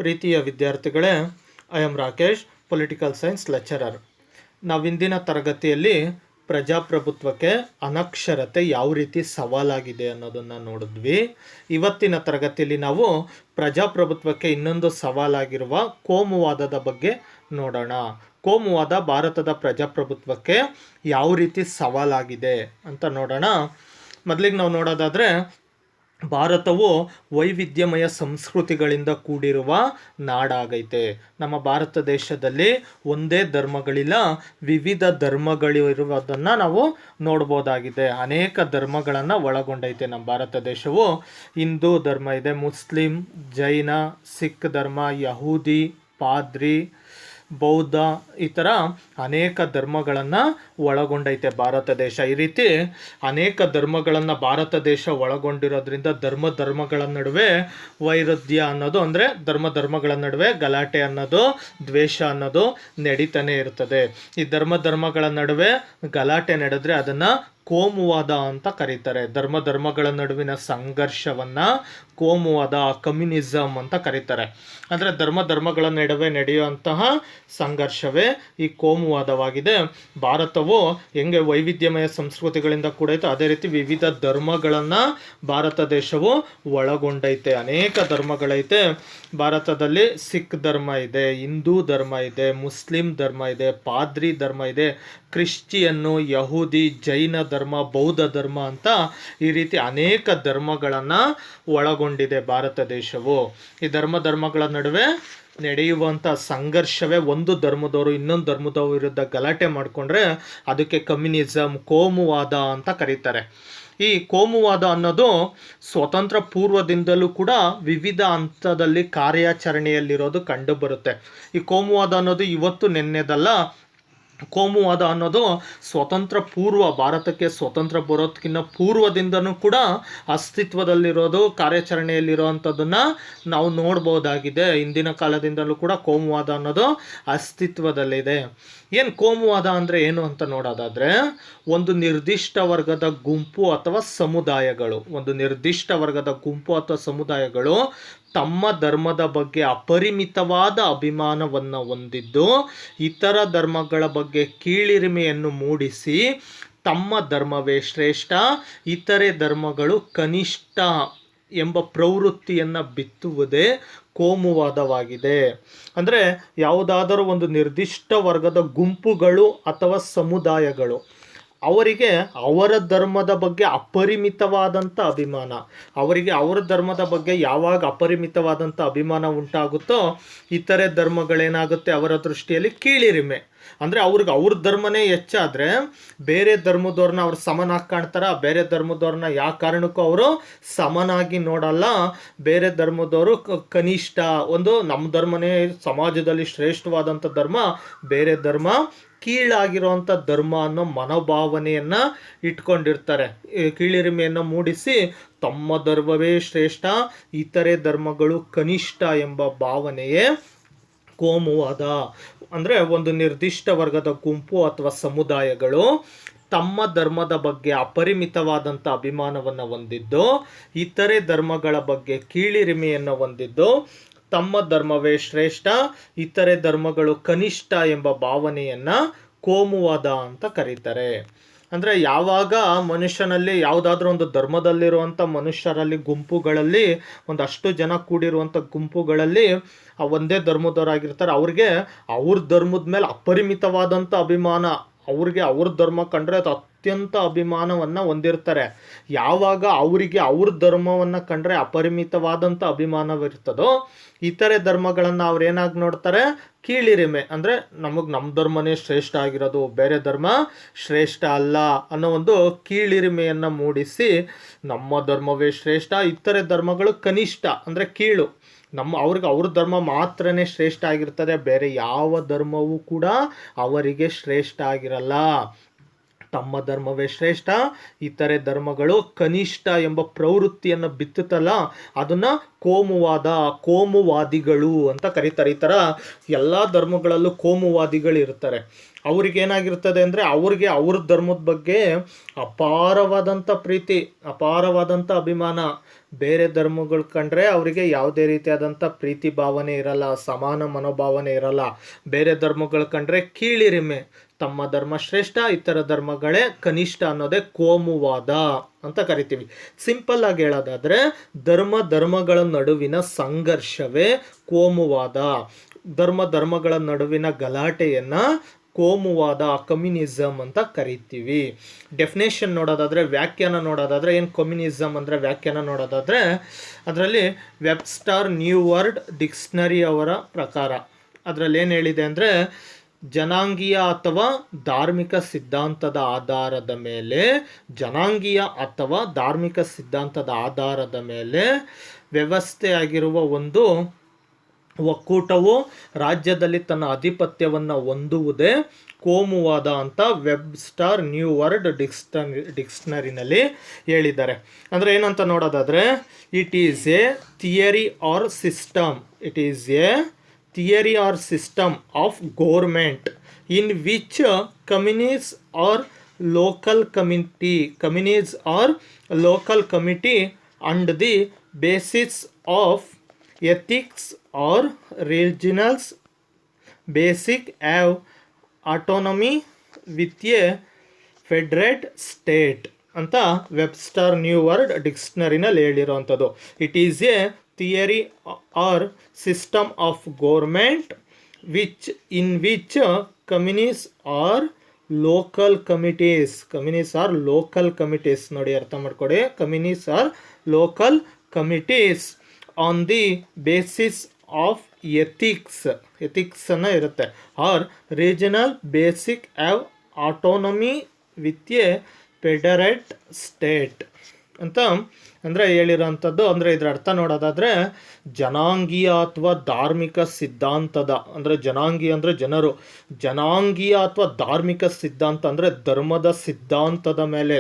ಪ್ರೀತಿಯ ವಿದ್ಯಾರ್ಥಿಗಳೇ, I am Rakesh, political science lecturer. ನಾವಿಂದಿನ ತರಗತಿಯಲ್ಲಿ ಪ್ರಜಾಪ್ರಭುತ್ವಕ್ಕೆ ಅನಕ್ಷರತೆ ಯಾವ ರೀತಿ ಸವಾಲಾಗಿದೆ ಅನ್ನೋದನ್ನು ನೋಡಿದ್ವಿ. ಇವತ್ತಿನ ತರಗತಿಯಲ್ಲಿ ನಾವು ಪ್ರಜಾಪ್ರಭುತ್ವಕ್ಕೆ ಇನ್ನೊಂದು ಸವಾಲಾಗಿರುವ ಕೋಮುವಾದದ ಬಗ್ಗೆ ನೋಡೋಣ. ಕೋಮುವಾದ ಭಾರತದ ಪ್ರಜಾಪ್ರಭುತ್ವಕ್ಕೆ ಯಾವ ರೀತಿ ಸವಾಲಾಗಿದೆ ಅಂತ ನೋಡೋಣ. ಮೊದಲಿಗೆ ನಾವು ನೋಡೋದಾದರೆ, ಭಾರತವು ವೈವಿಧ್ಯಮಯ ಸಂಸ್ಕೃತಿಗಳಿಂದ ಕೂಡಿರುವ ನಾಡಾಗೈತೆ. ನಮ್ಮ ಭಾರತ ದೇಶದಲ್ಲಿ ಒಂದೇ ಧರ್ಮಗಳಿಲ್ಲ, ವಿವಿಧ ಧರ್ಮಗಳಿರುವುದನ್ನು ನಾವು ನೋಡ್ಬೋದಾಗಿದೆ. ಅನೇಕ ಧರ್ಮಗಳನ್ನು ಒಳಗೊಂಡೈತೆ ನಮ್ಮ ಭಾರತ ದೇಶವು. ಹಿಂದೂ ಧರ್ಮ ಇದೆ, ಮುಸ್ಲಿಂ, ಜೈನ, ಸಿಖ್ ಧರ್ಮ, ಯಹೂದಿ, ಪಾದ್ರಿ, ಬೌದ್ಧ, ಈ ಥರ ಅನೇಕ ಧರ್ಮಗಳನ್ನು ಒಳಗೊಂಡೈತೆ ಭಾರತ ದೇಶ. ಈ ರೀತಿ ಅನೇಕ ಧರ್ಮಗಳನ್ನು ಭಾರತ ದೇಶ ಒಳಗೊಂಡಿರೋದ್ರಿಂದ ಧರ್ಮಗಳ ನಡುವೆ ವೈರುಧ್ಯ ಅನ್ನೋದು, ಅಂದರೆ ಧರ್ಮಗಳ ನಡುವೆ ಗಲಾಟೆ ಅನ್ನೋದು, ದ್ವೇಷ ಅನ್ನೋದು ನಡೀತಾನೆ ಇರ್ತದೆ. ಈ ಧರ್ಮಗಳ ನಡುವೆ ಗಲಾಟೆ ನಡೆದ್ರೆ ಅದನ್ನು ಕೋಮುವಾದ ಅಂತ ಕರೀತಾರೆ. ಧರ್ಮಗಳ ನಡುವಿನ ಸಂಘರ್ಷವನ್ನು ಕೋಮುವಾದ, ಕಮ್ಯುನಿಸಮ್ ಅಂತ ಕರೀತಾರೆ. ಅಂದರೆ ಧರ್ಮಗಳ ನಡುವೆ ನಡೆಯುವಂತಹ ಸಂಘರ್ಷವೇ ಈ ಕೋಮುವಾದವಾಗಿದೆ. ಭಾರತವು ಹೆಂಗೆ ವೈವಿಧ್ಯಮಯ ಸಂಸ್ಕೃತಿಗಳಿಂದ ಕೂಡೈತೆ, ಅದೇ ರೀತಿ ವಿವಿಧ ಧರ್ಮಗಳನ್ನು ಭಾರತ ದೇಶವು ಒಳಗೊಂಡೈತೆ. ಅನೇಕ ಧರ್ಮಗಳೈತೆ ಭಾರತದಲ್ಲಿ. ಸಿಖ್ ಧರ್ಮ ಇದೆ, ಹಿಂದೂ ಧರ್ಮ ಇದೆ, ಮುಸ್ಲಿಂ ಧರ್ಮ ಇದೆ, ಪಾದ್ರಿ ಧರ್ಮ ಇದೆ, ಕ್ರಿಶ್ಚಿಯನ್ನು, ಯಹೂದಿ, ಜೈನ ಧರ್ಮ, ಬೌದ್ಧ ಧರ್ಮ ಅಂತ ಈ ರೀತಿ ಅನೇಕ ಧರ್ಮಗಳನ್ನು ಒಳಗೊಂಡಿದೆ ಭಾರತ ದೇಶವು. ಈ ಧರ್ಮಗಳ ನಡುವೆ ನಡೆಯುವಂಥ ಸಂಘರ್ಷವೇ ಒಂದು ಧರ್ಮದವರು ಇನ್ನೊಂದು ಧರ್ಮದವ್ರ ವಿರುದ್ಧ ಗಲಾಟೆ ಮಾಡಿಕೊಂಡ್ರೆ ಅದಕ್ಕೆ ಕಮ್ಯುನಿಸಮ್, ಕೋಮುವಾದ ಅಂತ ಕರೀತಾರೆ. ಈ ಕೋಮುವಾದ ಅನ್ನೋದು ಸ್ವತಂತ್ರ ಪೂರ್ವದಿಂದಲೂ ಕೂಡ ವಿವಿಧ ಹಂತದಲ್ಲಿ ಕಾರ್ಯಾಚರಣೆಯಲ್ಲಿರೋದು ಕಂಡುಬರುತ್ತೆ. ಈ ಕೋಮುವಾದ ಅನ್ನೋದು ಇವತ್ತು ನೆನ್ನೆದಲ್ಲ. ಕೋಮುವಾದ ಅನ್ನೋದು ಸ್ವತಂತ್ರ ಪೂರ್ವ, ಭಾರತಕ್ಕೆ ಸ್ವತಂತ್ರ ಬರೋದಕ್ಕಿಂತ ಪೂರ್ವದಿಂದನೂ ಕೂಡ ಅಸ್ತಿತ್ವದಲ್ಲಿರೋದು, ಕಾರ್ಯಾಚರಣೆಯಲ್ಲಿರೋವಂಥದ್ದನ್ನು ನಾವು ನೋಡ್ಬೋದಾಗಿದೆ. ಹಿಂದಿನ ಕಾಲದಿಂದಲೂ ಕೂಡ ಕೋಮುವಾದ ಅನ್ನೋದು ಅಸ್ತಿತ್ವದಲ್ಲಿದೆ. ಏನು ಕೋಮುವಾದ ಅಂದರೆ ಏನು ಅಂತ ನೋಡೋದಾದರೆ, ಒಂದು ನಿರ್ದಿಷ್ಟ ವರ್ಗದ ಗುಂಪು ಅಥವಾ ಸಮುದಾಯಗಳು ತಮ್ಮ ಧರ್ಮದ ಬಗ್ಗೆ ಅಪರಿಮಿತವಾದ ಅಭಿಮಾನವನ್ನು ಹೊಂದಿದ್ದು ಇತರ ಧರ್ಮಗಳ ಬಗ್ಗೆ ಕೀಳಿರಿಮೆಯನ್ನು ಮೂಡಿಸಿ ತಮ್ಮ ಧರ್ಮವೇ ಶ್ರೇಷ್ಠ, ಇತರೆ ಧರ್ಮಗಳು ಕನಿಷ್ಠ ಎಂಬ ಪ್ರವೃತ್ತಿಯನ್ನು ಬಿತ್ತುವುದೇ ಕೋಮುವಾದವಾಗಿದೆ. ಅಂದರೆ ಯಾವುದಾದರೂ ಒಂದು ನಿರ್ದಿಷ್ಟ ವರ್ಗದ ಗುಂಪುಗಳು ಅಥವಾ ಸಮುದಾಯಗಳು ಅವರಿಗೆ ಅವರ ಧರ್ಮದ ಬಗ್ಗೆ ಅಪರಿಮಿತವಾದಂಥ ಅಭಿಮಾನ, ಅವರಿಗೆ ಅವರ ಧರ್ಮದ ಬಗ್ಗೆ ಯಾವಾಗ ಅಪರಿಮಿತವಾದಂಥ ಅಭಿಮಾನ ಉಂಟಾಗುತ್ತೋ ಇತರೆ ಧರ್ಮಗಳೇನಾಗುತ್ತೆ, ಅವರ ದೃಷ್ಟಿಯಲ್ಲಿ ಕೀಳಿರಿಮೆ. ಅಂದರೆ ಅವ್ರಿಗೆ ಅವ್ರ ಧರ್ಮನೇ ಹೆಚ್ಚಾದರೆ ಬೇರೆ ಧರ್ಮದವ್ರನ್ನ ಅವ್ರು ಸಮನಾಗಿ ಕಾಣ್ತಾರ. ಬೇರೆ ಧರ್ಮದವ್ರನ್ನ ಯಾವ ಕಾರಣಕ್ಕೂ ಅವರು ಸಮನಾಗಿ ನೋಡಲ್ಲ. ಬೇರೆ ಧರ್ಮದವರು ಕನಿಷ್ಠ, ಒಂದು ನಮ್ಮ ಧರ್ಮನೇ ಸಮಾಜದಲ್ಲಿ ಶ್ರೇಷ್ಠವಾದಂಥ ಧರ್ಮ, ಬೇರೆ ಧರ್ಮ ಕೀಳಾಗಿರುವಂಥ ಧರ್ಮ ಅನ್ನೋ ಮನೋಭಾವನೆಯನ್ನು ಇಟ್ಕೊಂಡಿರ್ತಾರೆ. ಕೀಳಿರಿಮೆಯನ್ನು ಮೂಡಿಸಿ ತಮ್ಮ ಧರ್ಮವೇ ಶ್ರೇಷ್ಠ, ಇತರೆ ಧರ್ಮಗಳು ಕನಿಷ್ಠ ಎಂಬ ಭಾವನೆಯೇ ಕೋಮುವಾದ. ಅಂದರೆ ಒಂದು ನಿರ್ದಿಷ್ಟ ವರ್ಗದ ಗುಂಪು ಅಥವಾ ಸಮುದಾಯಗಳು ತಮ್ಮ ಧರ್ಮದ ಬಗ್ಗೆ ಅಪರಿಮಿತವಾದಂಥ ಅಭಿಮಾನವನ್ನು ಹೊಂದಿದ್ದು ಇತರೆ ಧರ್ಮಗಳ ಬಗ್ಗೆ ಕೀಳಿರಿಮೆಯನ್ನು ಹೊಂದಿದ್ದು ತಮ್ಮ ಧರ್ಮವೇ ಶ್ರೇಷ್ಠ, ಇತರೆ ಧರ್ಮಗಳು ಕನಿಷ್ಠ ಎಂಬ ಭಾವನೆಯನ್ನು ಕೋಮುವಾದ ಅಂತ ಕರೀತಾರೆ. ಅಂದರೆ ಯಾವಾಗ ಮನುಷ್ಯನಲ್ಲಿ ಯಾವುದಾದ್ರೂ ಒಂದು ಧರ್ಮದಲ್ಲಿರುವಂಥ ಮನುಷ್ಯರಲ್ಲಿ ಗುಂಪುಗಳಲ್ಲಿ ಒಂದಷ್ಟು ಜನ ಕೂಡಿರುವಂಥ ಗುಂಪುಗಳಲ್ಲಿ ಒಂದೇ ಧರ್ಮದವರಾಗಿರ್ತಾರೆ, ಅವ್ರಿಗೆ ಅವ್ರ ಧರ್ಮದ ಮೇಲೆ ಅಪರಿಮಿತವಾದಂಥ ಅಭಿಮಾನ, ಅವ್ರಿಗೆ ಅವ್ರ ಧರ್ಮ ಕಂಡ್ರೆ ಅದು ಅತ್ಯಂತ ಅಭಿಮಾನವನ್ನು ಹೊಂದಿರ್ತಾರೆ. ಯಾವಾಗ ಅವರಿಗೆ ಅವ್ರ ಧರ್ಮವನ್ನು ಕಂಡ್ರೆ ಅಪರಿಮಿತವಾದಂಥ ಅಭಿಮಾನವಿರ್ತದೋ ಇತರೆ ಧರ್ಮಗಳನ್ನು ಅವ್ರೇನಾಗಿ ನೋಡ್ತಾರೆ, ಕೀಳಿರಿಮೆ. ಅಂದರೆ ನಮ್ಮ ಧರ್ಮನೇ ಶ್ರೇಷ್ಠ ಆಗಿರೋದು, ಬೇರೆ ಧರ್ಮ ಶ್ರೇಷ್ಠ ಅಲ್ಲ ಅನ್ನೋ ಒಂದು ಕೀಳಿರಿಮೆಯನ್ನು ಮೂಡಿಸಿ ನಮ್ಮ ಧರ್ಮವೇ ಶ್ರೇಷ್ಠ, ಇತರೆ ಧರ್ಮಗಳು ಕನಿಷ್ಠ ಅಂದರೆ ಕೀಳು, ಅವ್ರಿಗೆ ಅವ್ರ ಧರ್ಮ ಮಾತ್ರನೇ ಶ್ರೇಷ್ಠ ಆಗಿರ್ತದೆ, ಬೇರೆ ಯಾವ ಧರ್ಮವೂ ಕೂಡ ಅವರಿಗೆ ಶ್ರೇಷ್ಠ ಆಗಿರಲ್ಲ. ತಮ್ಮ ಧರ್ಮವೇ ಶ್ರೇಷ್ಠ, ಇತರೆ ಧರ್ಮಗಳು ಕನಿಷ್ಠ ಎಂಬ ಪ್ರವೃತ್ತಿಯನ್ನು ಬಿತ್ತುತ್ತಲ್ಲ, ಅದನ್ನ ಕೋಮುವಾದಿಗಳು ಅಂತ ಕರೀತಾರೆ. ಈ ಥರ ಎಲ್ಲ ಧರ್ಮಗಳಲ್ಲೂ ಕೋಮುವಾದಿಗಳು ಇರ್ತಾರೆ. ಅವ್ರಿಗೇನಾಗಿರ್ತದೆ ಅಂದರೆ ಅವ್ರಿಗೆ ಅವ್ರ ಧರ್ಮದ ಬಗ್ಗೆ ಅಪಾರವಾದಂಥ ಪ್ರೀತಿ, ಅಪಾರವಾದಂಥ ಅಭಿಮಾನ. ಬೇರೆ ಧರ್ಮಗಳು ಕಂಡ್ರೆ ಅವರಿಗೆ ಯಾವುದೇ ರೀತಿಯಾದಂಥ ಪ್ರೀತಿ ಭಾವನೆ ಇರಲ್ಲ, ಸಮಾನ ಮನೋಭಾವನೆ ಇರಲ್ಲ. ಬೇರೆ ಧರ್ಮಗಳು ಕಂಡ್ರೆ ಕೀಳಿರಿಮೆ, ತಮ್ಮ ಧರ್ಮ ಶ್ರೇಷ್ಠ, ಇತರ ಧರ್ಮಗಳೇ ಕನಿಷ್ಠ ಅನ್ನೋದೇ ಕೋಮುವಾದ ಅಂತ ಕರಿತೀವಿ. ಸಿಂಪಲ್ ಆಗಿ ಹೇಳೋದಾದ್ರೆ ಧರ್ಮಗಳ ನಡುವಿನ ಸಂಘರ್ಷವೇ ಕೋಮುವಾದ. ಧರ್ಮಗಳ ನಡುವಿನ ಗಲಾಟೆಯನ್ನ ಕೋಮುವಾದ, ಕಮ್ಯುನಿಸಮ್ ಅಂತ ಕರಿತೀವಿ. ಡೆಫಿನೇಷನ್ ನೋಡೋದಾದ್ರೆ, ವ್ಯಾಖ್ಯಾನ ನೋಡೋದಾದ್ರೆ, ಏನು ಕಮ್ಯುನಿಸಮ್ ಅಂದರೆ ವ್ಯಾಖ್ಯಾನ ನೋಡೋದಾದ್ರೆ, ಅದರಲ್ಲಿ ವೆಬ್ಸ್ಟರ್ ನ್ಯೂ ವರ್ಡ್ ಡಿಕ್ಷನರಿ ಅವರ ಪ್ರಕಾರ ಅದರಲ್ಲಿ ಏನು ಹೇಳಿದೆ ಅಂದರೆ, ಜನಾಂಗೀಯ ಅಥವಾ ಧಾರ್ಮಿಕ ಸಿದ್ಧಾಂತದ ಆಧಾರದ ಮೇಲೆ ವ್ಯವಸ್ಥೆ ಆಗಿರುವ ಒಂದು ಒಕ್ಕೂಟವು ರಾಜ್ಯದಲ್ಲಿ ತನ್ನ ಆಧಿಪತ್ಯವನ್ನು ಹೊಂದುವುದೇ ಕೋಮುವಾದ ಅಂತ ವೆಬ್ಸ್ಟರ್ ನ್ಯೂ ವರ್ಡ್ ಡಿಕ್ಷನರಿನಲ್ಲಿ ಹೇಳಿದ್ದಾರೆ. ಅಂದರೆ ಏನಂತ ನೋಡೋದಾದರೆ, it is a theory or system of government in which communities or local committee and the basis of ethics or regionals basic have autonomy with a federate state ಅಂತ Webster new word ಡಿಕ್ಷನರಿನಲ್ಲಿ ಹೇಳಿರೋವಂಥದ್ದು. It is a theory or system of government in which communities or local committees ನೋಡಿ ಅರ್ಥ ಮಾಡ್ಕೊಡಿ, communities or local committees on the basis of ethics ಅನ್ನ ಇರುತ್ತೆ, or regional basic have autonomy with a federate state ಅಂತ ಅಂದರೆ ಹೇಳಿರೋಂಥದ್ದು. ಅಂದರೆ ಇದರ ಅರ್ಥ ನೋಡೋದಾದರೆ, ಜನಾಂಗೀಯ ಅಥವಾ ಧಾರ್ಮಿಕ ಸಿದ್ಧಾಂತದ, ಅಂದರೆ ಜನಾಂಗೀಯ ಅಂದರೆ ಜನರು, ಜನಾಂಗೀಯ ಅಥವಾ ಧಾರ್ಮಿಕ ಸಿದ್ಧಾಂತ ಅಂದರೆ ಧರ್ಮದ ಸಿದ್ಧಾಂತದ ಮೇಲೆ,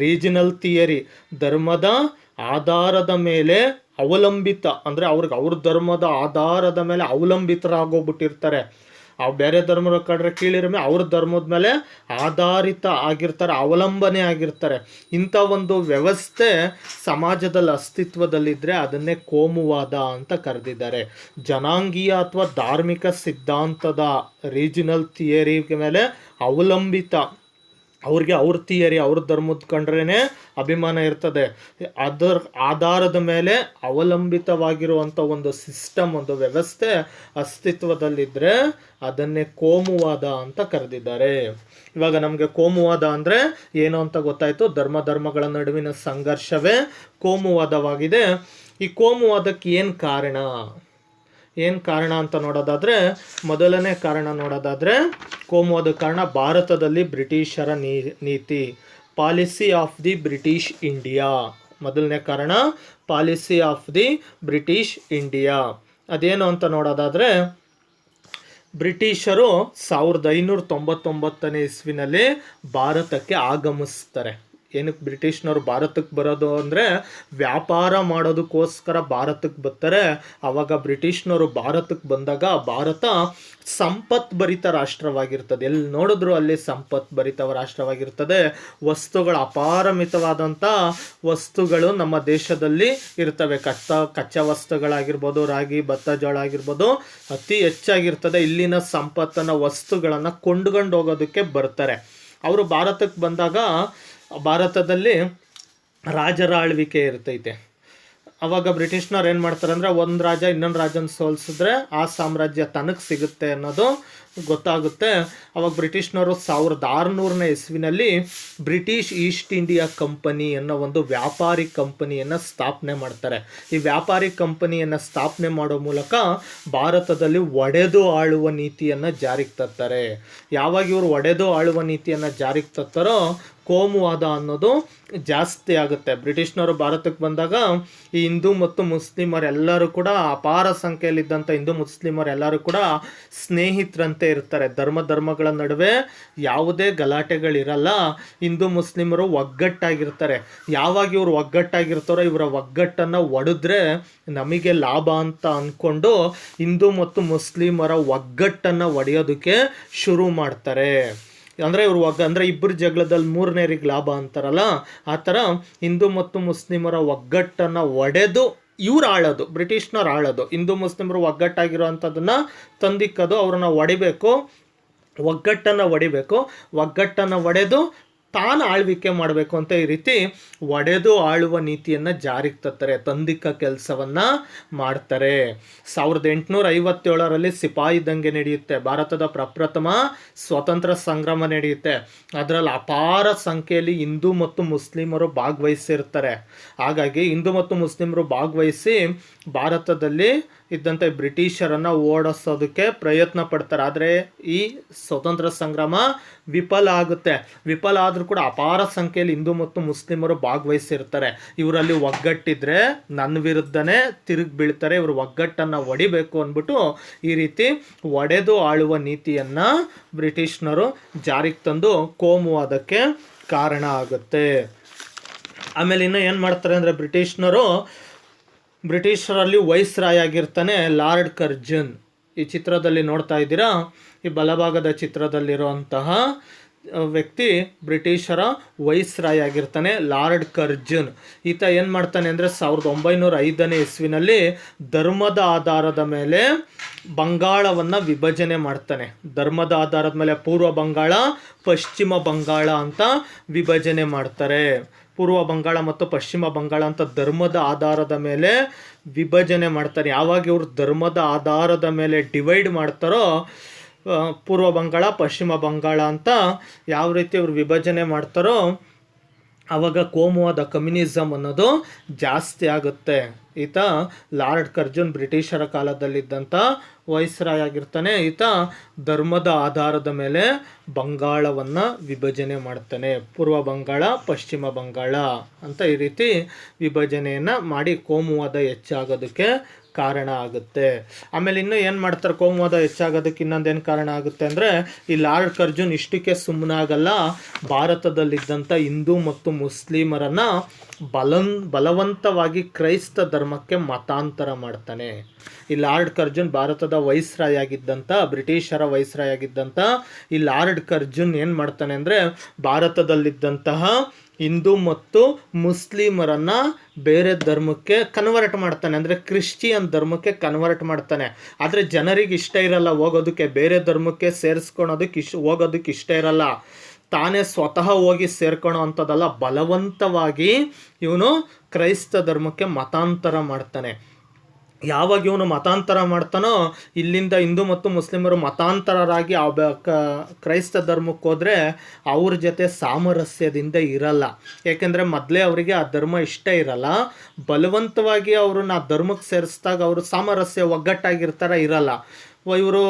ರೀಜನಲ್ ಥಿಯರಿ, ಧರ್ಮದ ಆಧಾರದ ಮೇಲೆ ಅವಲಂಬಿತ, ಅಂದರೆ ಅವ್ರ ಧರ್ಮದ ಆಧಾರದ ಮೇಲೆ ಅವಲಂಬಿತರಾಗೋಗ್ಬಿಟ್ಟಿರ್ತಾರೆ. ಬೇರೆ ಧರ್ಮದ ಕಡೆ ಕೀಳಿರಿಮೆ, ಅವ್ರ ಧರ್ಮದ ಮೇಲೆ ಆಧಾರಿತ ಆಗಿರ್ತಾರೆ, ಅವಲಂಬನೆ ಆಗಿರ್ತಾರೆ. ಇಂಥ ಒಂದು ವ್ಯವಸ್ಥೆ ಸಮಾಜದಲ್ಲಿ ಅಸ್ತಿತ್ವದಲ್ಲಿದ್ದರೆ ಅದನ್ನೇ ಕೋಮುವಾದ ಅಂತ ಕರೆದಿದ್ದಾರೆ. ಜನಾಂಗೀಯ ಅಥವಾ ಧಾರ್ಮಿಕ ಸಿದ್ಧಾಂತದ ರೀಜನಲ್ ಥಿಯರಿ ಮೇಲೆ ಅವಲಂಬಿತ, ಅವ್ರಿಗೆ ಅವ್ರ ಥಿಯರಿ, ಅವ್ರ ಧರ್ಮದ ಕಂಡ್ರೇ ಅಭಿಮಾನ ಇರ್ತದೆ, ಅದರ ಆಧಾರದ ಮೇಲೆ ಅವಲಂಬಿತವಾಗಿರುವಂಥ ಒಂದು ಸಿಸ್ಟಮ್, ಒಂದು ವ್ಯವಸ್ಥೆ ಅಸ್ತಿತ್ವದಲ್ಲಿದ್ದರೆ ಅದನ್ನೇ ಕೋಮುವಾದ ಅಂತ ಕರೆದಿದ್ದಾರೆ. ಇವಾಗ ನಮಗೆ ಕೋಮುವಾದ ಅಂದರೆ ಏನು ಅಂತ ಗೊತ್ತಾಯಿತು. ಧರ್ಮಗಳ ನಡುವಿನ ಸಂಘರ್ಷವೇ ಕೋಮುವಾದವಾಗಿದೆ. ಈ ಕೋಮುವಾದಕ್ಕೆ ಏನು ಕಾರಣ ಅಂತ ನೋಡೋದಾದರೆ, ಮೊದಲನೇ ಕಾರಣ ನೋಡೋದಾದರೆ, ಕೋಮುವಾದ ಕಾರಣ ಭಾರತದಲ್ಲಿ ಬ್ರಿಟಿಷರ ನೀತಿ, policy of the British India. ಮೊದಲನೇ ಕಾರಣ policy of the British India. ಅದೇನು ಅಂತ ನೋಡೋದಾದರೆ, ಬ್ರಿಟಿಷರು 1599 ಇಸ್ವಿನಲ್ಲಿ ಭಾರತಕ್ಕೆ ಆಗಮಿಸ್ತಾರೆ. ಏನಕ್ಕೆ ಬ್ರಿಟಿಷ್ನವರು ಭಾರತಕ್ಕೆ ಬರೋದು ಅಂದರೆ, ವ್ಯಾಪಾರ ಮಾಡೋದಕ್ಕೋಸ್ಕರ ಭಾರತಕ್ಕೆ ಬರ್ತಾರೆ. ಆವಾಗ ಬ್ರಿಟಿಷ್ನವರು ಭಾರತಕ್ಕೆ ಬಂದಾಗ ಭಾರತ ಸಂಪತ್ಭರಿತ ರಾಷ್ಟ್ರವಾಗಿರ್ತದೆ. ಎಲ್ಲಿ ನೋಡಿದ್ರು ಅಲ್ಲಿ ಸಂಪತ್ಭರಿತ ರಾಷ್ಟ್ರವಾಗಿರ್ತದೆ. ವಸ್ತುಗಳು, ಅಪಾರಮಿತವಾದಂಥ ವಸ್ತುಗಳು ನಮ್ಮ ದೇಶದಲ್ಲಿ ಇರ್ತವೆ. ಕಚ್ಚಾ ವಸ್ತುಗಳಾಗಿರ್ಬೋದು, ರಾಗಿ, ಭತ್ತ, ಜೋಳ ಆಗಿರ್ಬೋದು, ಅತಿ ಹೆಚ್ಚಾಗಿರ್ತದೆ. ಇಲ್ಲಿನ ಸಂಪತ್ತನ್ನು, ವಸ್ತುಗಳನ್ನು ಕೊಂಡ್ಕೊಂಡು ಹೋಗೋದಕ್ಕೆ ಬರ್ತಾರೆ. ಅವರು ಭಾರತಕ್ಕೆ ಬಂದಾಗ ಭಾರತದಲ್ಲಿ ರಾಜರ ಆಳ್ವಿಕೆ ಇರ್ತೈತೆ. ಅವಾಗ ಬ್ರಿಟಿಷ್ನವ್ರು ಏನು ಮಾಡ್ತಾರೆ ಅಂದರೆ, ಒಂದು ರಾಜ ಇನ್ನೊಂದು ರಾಜನ ಸೋಲಿಸಿದ್ರೆ ಆ ಸಾಮ್ರಾಜ್ಯ ತನಗೆ ಸಿಗುತ್ತೆ ಅನ್ನೋದು ಗೊತ್ತಾಗುತ್ತೆ. ಅವಾಗ ಬ್ರಿಟಿಷ್ನವರು 1600ನೇ ಇಸ್ವಿನಲ್ಲಿ ಬ್ರಿಟಿಷ್ ಈಸ್ಟ್ ಇಂಡಿಯಾ ಕಂಪನಿ ಅನ್ನೋ ಒಂದು ವ್ಯಾಪಾರಿ ಕಂಪನಿಯನ್ನು ಸ್ಥಾಪನೆ ಮಾಡ್ತಾರೆ. ಈ ವ್ಯಾಪಾರಿ ಕಂಪನಿಯನ್ನು ಸ್ಥಾಪನೆ ಮಾಡೋ ಮೂಲಕ ಭಾರತದಲ್ಲಿ ಒಡೆದು ಆಳುವ ನೀತಿಯನ್ನು ಜಾರಿಗೆ ತರ್ತಾರೆ. ಯಾವಾಗ ಇವರು ಒಡೆದು ಆಳುವ ನೀತಿಯನ್ನು ಜಾರಿಗೆ ತರ್ತಾರೋ ಕೋಮುವಾದ ಅನ್ನೋದು ಜಾಸ್ತಿ ಆಗುತ್ತೆ. ಬ್ರಿಟಿಷ್ನವರು ಭಾರತಕ್ಕೆ ಬಂದಾಗ ಈ ಹಿಂದೂ ಮತ್ತು ಮುಸ್ಲಿಮರೆಲ್ಲರೂ ಕೂಡ ಅಪಾರ ಸಂಖ್ಯೆಯಲ್ಲಿದ್ದಂಥ ಹಿಂದೂ ಮುಸ್ಲಿಮರೆಲ್ಲರೂ ಕೂಡ ಸ್ನೇಹಿತರಂತೆ ಇರ್ತಾರೆ. ಧರ್ಮಗಳ ನಡುವೆ ಯಾವುದೇ ಗಲಾಟೆಗಳಿರಲ್ಲ. ಹಿಂದೂ ಮುಸ್ಲಿಮರು ಒಗ್ಗಟ್ಟಾಗಿರ್ತಾರೆ. ಯಾವಾಗ ಇವರು ಒಗ್ಗಟ್ಟಾಗಿರ್ತಾರೋ ಇವರ ಒಗ್ಗಟ್ಟನ್ನು ಒಡೆದ್ರೆ ನಮಗೆ ಲಾಭ ಅಂತ ಅಂದ್ಕೊಂಡು ಹಿಂದೂ ಮತ್ತು ಮುಸ್ಲಿಮರ ಒಗ್ಗಟ್ಟನ್ನು ಒಡೆಯೋದಕ್ಕೆ ಶುರು ಮಾಡ್ತಾರೆ. ಅಂದರೆ ಇವರು ಅಂದರೆ ಇಬ್ಬರು ಜಗಳದಲ್ಲಿ ಮೂರನೇರಿಗೆ ಲಾಭ ಅಂತಾರಲ್ಲ, ಆ ಥರ ಹಿಂದೂ ಮತ್ತು ಮುಸ್ಲಿಮರ ಒಗ್ಗಟ್ಟನ್ನು ಒಡೆದು ಇವ್ರು ಆಳೋದು, ಬ್ರಿಟಿಷ್ನವ್ರು ಆಳೋದು. ಹಿಂದೂ ಮುಸ್ಲಿಮರು ಒಗ್ಗಟ್ಟಾಗಿರೋವಂಥದ್ದನ್ನು ತಂದಿಕ್ಕೋದು, ಅವ್ರನ್ನ ಒಡಿಬೇಕು, ಒಗ್ಗಟ್ಟನ್ನು ಒಡೆದು ತಾನು ಆಳ್ವಿಕೆ ಮಾಡಬೇಕು ಅಂತ ಈ ರೀತಿ ಒಡೆದು ಆಳುವ ನೀತಿಯನ್ನು ಜಾರಿಗೆ ತರ್ತಾರೆ, ತಂದಿಕ್ಕ ಕೆಲಸವನ್ನು ಮಾಡ್ತಾರೆ. 1857ರಲ್ಲಿ ಸಿಪಾಯಿ ದಂಗೆ ನಡೆಯುತ್ತೆ. ಭಾರತದ ಪ್ರಪ್ರಥಮ ಸ್ವತಂತ್ರ ಸಂಗ್ರಾಮ ನಡೆಯುತ್ತೆ. ಅದರಲ್ಲಿ ಅಪಾರ ಸಂಖ್ಯೆಯಲ್ಲಿ ಹಿಂದೂ ಮತ್ತು ಮುಸ್ಲಿಮರು ಭಾಗವಹಿಸಿರ್ತಾರೆ. ಹಾಗಾಗಿ ಹಿಂದೂ ಮತ್ತು ಮುಸ್ಲಿಮರು ಭಾಗವಹಿಸಿ ಭಾರತದಲ್ಲಿ ಇದ್ದಂಥ ಬ್ರಿಟಿಷರನ್ನು ಓಡಿಸೋದಕ್ಕೆ ಪ್ರಯತ್ನ ಪಡ್ತಾರೆ. ಆದರೆ ಈ ಸ್ವತಂತ್ರ ಸಂಗ್ರಾಮ ವಿಫಲ ಆಗುತ್ತೆ. ವಿಫಲ ಆದರೂ ಕೂಡ ಅಪಾರ ಸಂಖ್ಯೆಯಲ್ಲಿ ಹಿಂದೂ ಮತ್ತು ಮುಸ್ಲಿಮರು ಭಾಗವಹಿಸಿರ್ತಾರೆ. ಇವರಲ್ಲಿ ಒಗ್ಗಟ್ಟಿದ್ರೆ ನನ್ನ ವಿರುದ್ಧನೇ ತಿರುಗಿ ಬೀಳ್ತಾರೆ, ಇವರು ಒಗ್ಗಟ್ಟನ್ನು ಒಡಿಬೇಕು ಅಂದ್ಬಿಟ್ಟು ಈ ರೀತಿ ಒಡೆದು ಆಳುವ ನೀತಿಯನ್ನು ಬ್ರಿಟಿಷ್ನರು ಜಾರಿಗೆ ತಂದು ಕೋಮುವಾದಕ್ಕೆ ಕಾರಣ ಆಗುತ್ತೆ. ಆಮೇಲೆ ಇನ್ನು ಏನು ಮಾಡ್ತಾರೆ ಅಂದರೆ ಬ್ರಿಟಿಷರಲ್ಲಿ ವೈಸ್ರಾಯ್ ಆಗಿರ್ತಾನೆ ಲಾರ್ಡ್ ಕರ್ಜನ್. ಈ ಚಿತ್ರದಲ್ಲಿ ನೋಡ್ತಾ ಇದ್ದೀರಾ, ಈ ಬಲಭಾಗದ ಚಿತ್ರದಲ್ಲಿರುವಂತಹ ವ್ಯಕ್ತಿ ಬ್ರಿಟಿಷರ ವೈಸ್ರಾಯ್ ಆಗಿರ್ತಾನೆ ಲಾರ್ಡ್ ಕರ್ಜನ್. ಈತ ಏನು ಮಾಡ್ತಾನೆ ಅಂದರೆ 1905ನೇ ಇಸ್ವಿನಲ್ಲಿ ಧರ್ಮದ ಆಧಾರದ ಮೇಲೆ ಬಂಗಾಳವನ್ನು ವಿಭಜನೆ ಮಾಡ್ತಾನೆ. ಧರ್ಮದ ಆಧಾರದ ಮೇಲೆ ಪೂರ್ವ ಬಂಗಾಳ, ಪಶ್ಚಿಮ ಬಂಗಾಳ ಅಂತ ವಿಭಜನೆ ಮಾಡ್ತಾರೆ. ಪೂರ್ವ ಬಂಗಾಳ ಮತ್ತು ಪಶ್ಚಿಮ ಬಂಗಾಳ ಅಂತ ಧರ್ಮದ ಆಧಾರದ ಮೇಲೆ ವಿಭಜನೆ ಮಾಡ್ತಾರೆ. ಯಾವಾಗ ಇವರು ಧರ್ಮದ ಆಧಾರದ ಮೇಲೆ ಡಿವೈಡ್ ಮಾಡ್ತಾರೋ, ಪೂರ್ವ ಬಂಗಾಳ ಪಶ್ಚಿಮ ಬಂಗಾಳ ಅಂತ ಯಾವ ರೀತಿ ಇವರು ವಿಭಜನೆ ಮಾಡ್ತಾರೋ ಆವಾಗ ಕೋಮುವಾದ ಕಮ್ಯುನಿಸಮ್ ಅನ್ನೋದು ಜಾಸ್ತಿ ಆಗುತ್ತೆ. ಈತ ಲಾರ್ಡ್ ಕರ್ಜನ್ ಬ್ರಿಟಿಷರ ಕಾಲದಲ್ಲಿದ್ದಂಥ ವೈಸ್ರಾಯ್ ಆಗಿರ್ತಾನೆ. ಈತ ಧರ್ಮದ ಆಧಾರದ ಮೇಲೆ ಬಂಗಾಳವನ್ನು ವಿಭಜನೆ ಮಾಡ್ತಾನೆ. ಪೂರ್ವ ಬಂಗಾಳ, ಪಶ್ಚಿಮ ಬಂಗಾಳ ಅಂತ ಈ ರೀತಿ ವಿಭಜನೆಯನ್ನು ಮಾಡಿ ಕೋಮುವಾದ ಹೆಚ್ಚಾಗೋದಕ್ಕೆ ಕಾರಣ ಆಗುತ್ತೆ. ಆಮೇಲೆ ಇನ್ನೂ ಏನು ಮಾಡ್ತಾರೆ, ಕೋಮುವಾದ ಹೆಚ್ಚಾಗೋದಕ್ಕೆ ಇನ್ನೊಂದೇನು ಕಾರಣ ಆಗುತ್ತೆ ಅಂದರೆ ಈ ಲಾರ್ಡ್ ಕರ್ಜನ್ ಇಷ್ಟಕ್ಕೆ ಸುಮ್ಮನಾಗಲ್ಲ. ಭಾರತದಲ್ಲಿದ್ದಂಥ ಹಿಂದೂ ಮತ್ತು ಮುಸ್ಲಿಮರನ್ನು ಬಲವಂತವಾಗಿ ಕ್ರೈಸ್ತ ಧರ್ಮಕ್ಕೆ ಮತಾಂತರ ಮಾಡ್ತಾನೆ. ಈ ಲಾರ್ಡ್ ಕರ್ಜನ್ ಭಾರತದ ವೈಸ್ರಾಯ್ ಆಗಿದ್ದಂಥ, ಬ್ರಿಟಿಷರ ವೈಸ್ರಾಯ್ ಆಗಿದ್ದಂಥ ಈ ಲಾರ್ಡ್ ಕರ್ಜನ್ ಏನು ಮಾಡ್ತಾನೆ ಅಂದರೆ ಭಾರತದಲ್ಲಿದ್ದಂತಹ ಹಿಂದೂ ಮತ್ತು ಮುಸ್ಲಿಮರನ್ನು ಬೇರೆ ಧರ್ಮಕ್ಕೆ ಕನ್ವರ್ಟ್ ಮಾಡ್ತಾನೆ, ಅಂದರೆ ಕ್ರಿಶ್ಚಿಯನ್ ಧರ್ಮಕ್ಕೆ ಕನ್ವರ್ಟ್ ಮಾಡ್ತಾನೆ. ಆದರೆ ಜನರಿಗೆ ಇಷ್ಟ ಇರಲ್ಲ ಹೋಗೋದಕ್ಕೆ, ಬೇರೆ ಧರ್ಮಕ್ಕೆ ಸೇರಿಸ್ಕೊಳೋದಕ್ಕೆ ಹೋಗೋದಕ್ಕೆ ಇಷ್ಟ ಇರಲ್ಲ. ತಾನೇ ಸ್ವತಃ ಹೋಗಿ ಸೇರ್ಕೊಳ್ಳೋ ಅಂಥದ್ದಲ್ಲ, ಬಲವಂತವಾಗಿ ಇವನು ಕ್ರೈಸ್ತ ಧರ್ಮಕ್ಕೆ ಮತಾಂತರ ಮಾಡ್ತಾನೆ. ಯಾವಾಗ ಇವನು ಮತಾಂತರ ಮಾಡ್ತಾನೋ, ಇಲ್ಲಿಂದ ಹಿಂದೂ ಮತ್ತು ಮುಸ್ಲಿಮರು ಮತಾಂತರರಾಗಿ ಕ್ರೈಸ್ತ ಧರ್ಮಕ್ಕೆ ಹೋದರೆ ಅವ್ರ ಜೊತೆ ಸಾಮರಸ್ಯದಿಂದ ಇರಲ್ಲ. ಏಕೆಂದರೆ ಮೊದಲೇ ಅವರಿಗೆ ಆ ಧರ್ಮ ಇಷ್ಟ ಇರಲ್ಲ. ಬಲವಂತವಾಗಿ ಅವ್ರನ್ನ ಆ ಧರ್ಮಕ್ಕೆ ಸೇರಿಸಿದಾಗ ಅವರು ಸಾಮರಸ್ಯ ಒಗ್ಗಟ್ಟಾಗಿರ್ತಾರೆ ಇರಲ್ಲ. ಇವರು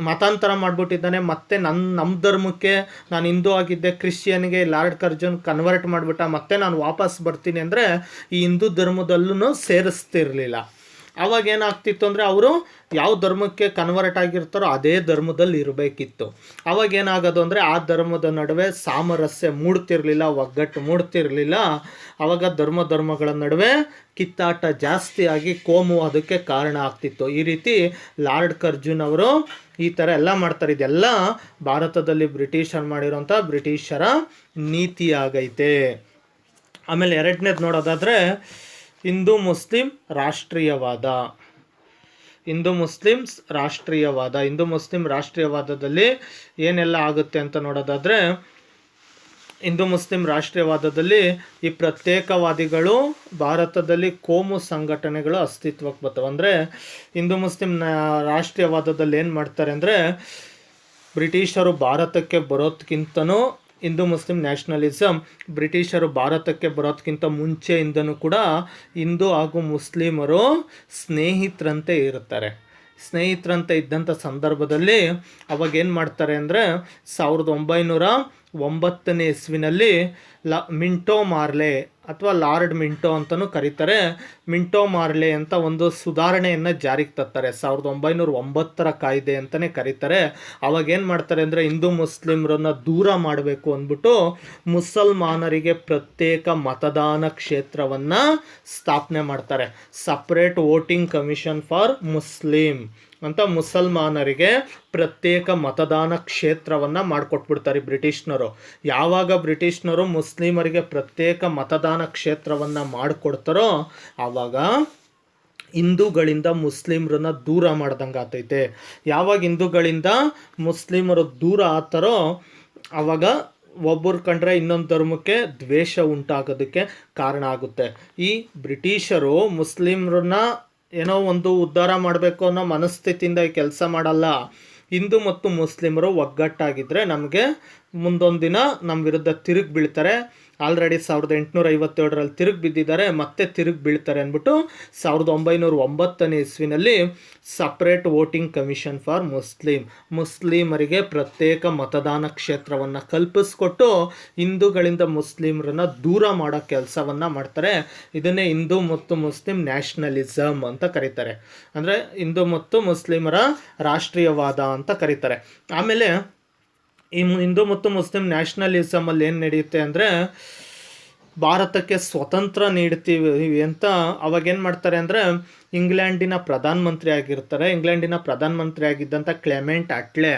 ಮತಾಂತರ ಮಾಡಿಬಿಟ್ಟಿದ್ದಾನೆ, ಮತ್ತೆ ನಮ್ಮ ಧರ್ಮಕ್ಕೆ, ನಾನು ಹಿಂದೂ ಆಗಿದ್ದೆ ಕ್ರಿಶ್ಚಿಯನ್ಗೆ ಲಾರ್ಡ್ ಕರ್ಜನ್ ಕನ್ವರ್ಟ್ ಮಾಡಿಬಿಟ್ಟ, ಮತ್ತೆ ನಾನು ವಾಪಸ್ ಬರ್ತೀನಿ ಅಂದರೆ ಈ ಹಿಂದೂ ಧರ್ಮದಲ್ಲೂ ಸೇರಿಸ್ತಿರ್ಲಿಲ್ಲ. ಆವಾಗ ಏನಾಗ್ತಿತ್ತು ಅಂದರೆ ಅವರು ಯಾವ ಧರ್ಮಕ್ಕೆ ಕನ್ವರ್ಟ್ ಆಗಿರ್ತಾರೋ ಅದೇ ಧರ್ಮದಲ್ಲಿ ಇರಬೇಕಿತ್ತು. ಆವಾಗ ಏನಾಗೋದು ಅಂದರೆ ಆ ಧರ್ಮದ ನಡುವೆ ಸಾಮರಸ್ಯ ಮೂಡ್ತಿರಲಿಲ್ಲ, ಒಗ್ಗಟ್ಟು ಮೂಡ್ತಿರಲಿಲ್ಲ. ಆವಾಗ ಧರ್ಮಗಳ ನಡುವೆ ಕಿತ್ತಾಟ ಜಾಸ್ತಿ ಆಗಿ ಕೋಮುವಾದಕ್ಕೆ ಕಾರಣ ಆಗ್ತಿತ್ತು. ಈ ರೀತಿ ಲಾರ್ಡ್ ಕರ್ಜನ್ ಅವರು ಈ ಥರ ಎಲ್ಲ ಮಾಡ್ತಾರೆ. ಇದೆಲ್ಲ ಭಾರತದಲ್ಲಿ ಬ್ರಿಟಿಷರು ಮಾಡಿರೋಂಥ ಬ್ರಿಟಿಷರ ನೀತಿ ಆಗೈತೆ. ಆಮೇಲೆ ಎರಡನೇದು ನೋಡೋದಾದರೆ ಹಿಂದೂ ಮುಸ್ಲಿಂ ರಾಷ್ಟ್ರೀಯವಾದದಲ್ಲಿ ಏನೆಲ್ಲ ಆಗುತ್ತೆ ಅಂತ ನೋಡೋದಾದರೆ, ಹಿಂದೂ ಮುಸ್ಲಿಂ ರಾಷ್ಟ್ರೀಯವಾದದಲ್ಲಿ ಈ ಪ್ರತ್ಯೇಕವಾದಿಗಳು ಭಾರತದಲ್ಲಿ ಕೋಮು ಸಂಘಟನೆಗಳು ಅಸ್ತಿತ್ವಕ್ಕೆ ಬರ್ತವೆ. ಅಂದರೆ ಹಿಂದೂ ಮುಸ್ಲಿಂ ರಾಷ್ಟ್ರೀಯವಾದದಲ್ಲಿ ಏನು ಮಾಡ್ತಾರೆ ಅಂದರೆ, ಬ್ರಿಟಿಷರು ಭಾರತಕ್ಕೆ ಬರೋದಕ್ಕಿಂತನೂ ಹಿಂದೂ ಮುಸ್ಲಿಂ ನ್ಯಾಷನಲಿಸಮ್ ಬ್ರಿಟಿಷರು ಭಾರತಕ್ಕೆ ಬರೋದಕ್ಕಿಂತ ಮುಂಚೆಯಿಂದನೂ ಕೂಡ ಹಿಂದೂ ಹಾಗೂ ಮುಸ್ಲಿಮರು ಸ್ನೇಹಿತರಂತೆ ಇದ್ದಂಥ ಸಂದರ್ಭದಲ್ಲಿ ಅವಾಗ ಏನು ಮಾಡ್ತಾರೆ ಅಂದರೆ 1900 9ನೇ ಇಸ್ವಿನಲ್ಲಿ ಮಿಂಟೋ ಮಾರ್ಲೆ ಅಥವಾ ಲಾರ್ಡ್ ಮಿಂಟೋ ಅಂತಲೂ ಕರೀತಾರೆ. ಮಿಂಟೋ ಮಾರ್ಲೆ ಅಂತ ಒಂದು ಸುಧಾರಣೆಯನ್ನು ಜಾರಿಗೆ ತರ್ತಾರೆ. 1909 ಕಾಯ್ದೆ ಅಂತಲೇ ಕರೀತಾರೆ. ಅವಾಗ ಏನು ಮಾಡ್ತಾರೆ ಅಂದರೆ ಹಿಂದೂ ಮುಸ್ಲಿಮರನ್ನ ದೂರ ಮಾಡಬೇಕು ಅಂದ್ಬಿಟ್ಟು ಮುಸಲ್ಮಾನರಿಗೆ ಪ್ರತ್ಯೇಕ ಮತದಾನ ಕ್ಷೇತ್ರವನ್ನು ಸ್ಥಾಪನೆ ಮಾಡ್ತಾರೆ. Separate voting commission for Muslim ಅಂತ ಮುಸಲ್ಮಾನರಿಗೆ ಪ್ರತ್ಯೇಕ ಮತದಾನ ಕ್ಷೇತ್ರವನ್ನು ಮಾಡಿಕೊಟ್ಬಿಡ್ತಾರೆ ಬ್ರಿಟಿಷ್ನರು. ಯಾವಾಗ ಬ್ರಿಟಿಷ್ನರು ಮುಸ್ಲಿಮರಿಗೆ ಪ್ರತ್ಯೇಕ ಮತದಾನ ಕ್ಷೇತ್ರವನ್ನು ಮಾಡಿಕೊಡ್ತಾರೋ ಆವಾಗ ಹಿಂದೂಗಳಿಂದ ಮುಸ್ಲಿಮರನ್ನ ದೂರ ಮಾಡ್ದಂಗೆ ಆಗ್ತೈತೆ. ಯಾವಾಗ ಹಿಂದೂಗಳಿಂದ ಮುಸ್ಲಿಮರು ದೂರ ಆಗ್ತಾರೋ ಆವಾಗ ಒಬ್ಬರು ಕಂಡ್ರೆ ಇನ್ನೊಂದು ಧರ್ಮಕ್ಕೆ ದ್ವೇಷ ಉಂಟಾಗೋದಕ್ಕೆ ಕಾರಣ ಆಗುತ್ತೆ. ಈ ಬ್ರಿಟಿಷರು ಮುಸ್ಲಿಮರನ್ನ ಏನೋ ಒಂದು ಉದ್ಧಾರ ಮಾಡಬೇಕು ಅನ್ನೋ ಮನಸ್ಥಿತಿಯಿಂದ ಈ ಕೆಲಸ ಮಾಡಲ್ಲ. ಹಿಂದೂ ಮತ್ತು ಮುಸ್ಲಿಮರು ಒಗ್ಗಟ್ಟಾಗಿದ್ದರೆ ನಮಗೆ ಮುಂದೊಂದು ದಿನ ನಮ್ಮ ವಿರುದ್ಧ ತಿರುಗಿ ಬೀಳ್ತಾರೆ. ಆಲ್ರೆಡಿ 1857ರಲ್ಲಿ ತಿರುಗಿ ಬಿದ್ದಿದ್ದಾರೆ, ಮತ್ತೆ ತಿರುಗಿ ಬೀಳ್ತಾರೆ ಅಂದ್ಬಿಟ್ಟು 1909ನೇ ಇಸ್ವಿನಲ್ಲಿ ಸಪ್ರೇಟ್ ವೋಟಿಂಗ್ ಕಮಿಷನ್ ಫಾರ್ ಮುಸ್ಲಿಮರಿಗೆ ಪ್ರತ್ಯೇಕ ಮತದಾನ ಕ್ಷೇತ್ರವನ್ನು ಕಲ್ಪಿಸ್ಕೊಟ್ಟು ಹಿಂದೂಗಳಿಂದ ಮುಸ್ಲಿಮರನ್ನ ದೂರ ಮಾಡೋ ಕೆಲಸವನ್ನು ಮಾಡ್ತಾರೆ. ಇದನ್ನೇ ಹಿಂದೂ ಮತ್ತು ಮುಸ್ಲಿಂ ನ್ಯಾಷನಲಿಸಮ್ ಅಂತ ಕರೀತಾರೆ. ಅಂದರೆ ಹಿಂದೂ ಮತ್ತು ಮುಸ್ಲಿಮರ ರಾಷ್ಟ್ರೀಯವಾದ ಅಂತ ಕರೀತಾರೆ. ಆಮೇಲೆ ಈ ಹಿಂದೂ ಮತ್ತು ಮುಸ್ಲಿಂ ನ್ಯಾಷನಲಿಸಮಲ್ಲಿ ಏನು ನಡೆಯುತ್ತೆ ಅಂದರೆ ಭಾರತಕ್ಕೆ ಸ್ವತಂತ್ರ ನೀಡ್ತೀವಿ ಅಂತ ಅವಾಗೇನು ಮಾಡ್ತಾರೆ ಅಂದರೆ ಇಂಗ್ಲೆಂಡಿನ ಪ್ರಧಾನಮಂತ್ರಿ ಆಗಿದ್ದಂಥ ಕ್ಲೆಮೆಂಟ್ ಅಟ್ಲೆ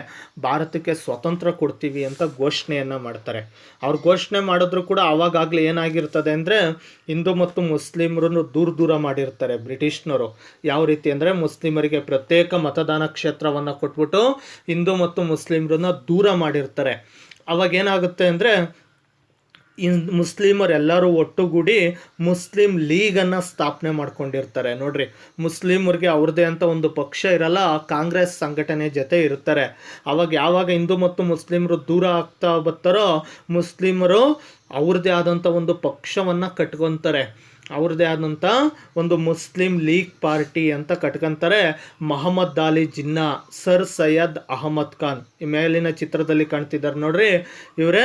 ಭಾರತಕ್ಕೆ ಸ್ವತಂತ್ರ ಕೊಡ್ತೀವಿ ಅಂತ ಘೋಷಣೆಯನ್ನು ಮಾಡ್ತಾರೆ. ಅವ್ರು ಘೋಷಣೆ ಮಾಡಿದ್ರು ಕೂಡ ಆವಾಗಲೇ ಏನಾಗಿರ್ತದೆ ಅಂದರೆ ಹಿಂದೂ ಮತ್ತು ಮುಸ್ಲಿಮರನ್ನು ದೂರ ಮಾಡಿರ್ತಾರೆ ಬ್ರಿಟಿಷ್ನವರು. ಯಾವ ರೀತಿ ಅಂದರೆ ಮುಸ್ಲಿಮರಿಗೆ ಪ್ರತ್ಯೇಕ ಮತದಾನ ಕ್ಷೇತ್ರವನ್ನು ಕೊಟ್ಬಿಟ್ಟು ಹಿಂದೂ ಮತ್ತು ಮುಸ್ಲಿಮರನ್ನ ದೂರ ಮಾಡಿರ್ತಾರೆ. ಅವಾಗೇನಾಗುತ್ತೆ ಅಂದರೆ ಮುಸ್ಲಿಮರೆಲ್ಲರೂ ಒಟ್ಟುಗೂಡಿ ಮುಸ್ಲಿಂ ಲೀಗನ್ನು ಸ್ಥಾಪನೆ ಮಾಡ್ಕೊಂಡಿರ್ತಾರೆ. ನೋಡ್ರಿ, ಮುಸ್ಲಿಮರಿಗೆ ಅವ್ರದ್ದೇ ಅಂತ ಒಂದು ಪಕ್ಷ ಇರಲ್ಲ, ಕಾಂಗ್ರೆಸ್ ಸಂಘಟನೆ ಜೊತೆ ಇರ್ತಾರೆ. ಅವಾಗ ಯಾವಾಗ ಹಿಂದೂ ಮತ್ತು ಮುಸ್ಲಿಮರು ದೂರ ಆಗ್ತಾ ಬರ್ತಾರೋ ಮುಸ್ಲಿಮರು ಅವ್ರದ್ದೇ ಆದಂಥ ಒಂದು ಪಕ್ಷವನ್ನು ಕಟ್ಕೊತಾರೆ. ಅವ್ರದ್ದೇ ಆದಂಥ ಒಂದು ಮುಸ್ಲಿಂ ಲೀಗ್ ಪಾರ್ಟಿ ಅಂತ ಕಟ್ಕೊಂತಾರೆ. ಮೊಹಮ್ಮದ್ ಅಲಿ ಜಿನ್ನಾ, ಸರ್ ಸೈಯದ್ ಅಹಮದ್ ಖಾನ್, ಈ ಮೇಲಿನ ಚಿತ್ರದಲ್ಲಿ ಕಾಣ್ತಿದ್ದಾರೆ ನೋಡ್ರಿ, ಇವರೇ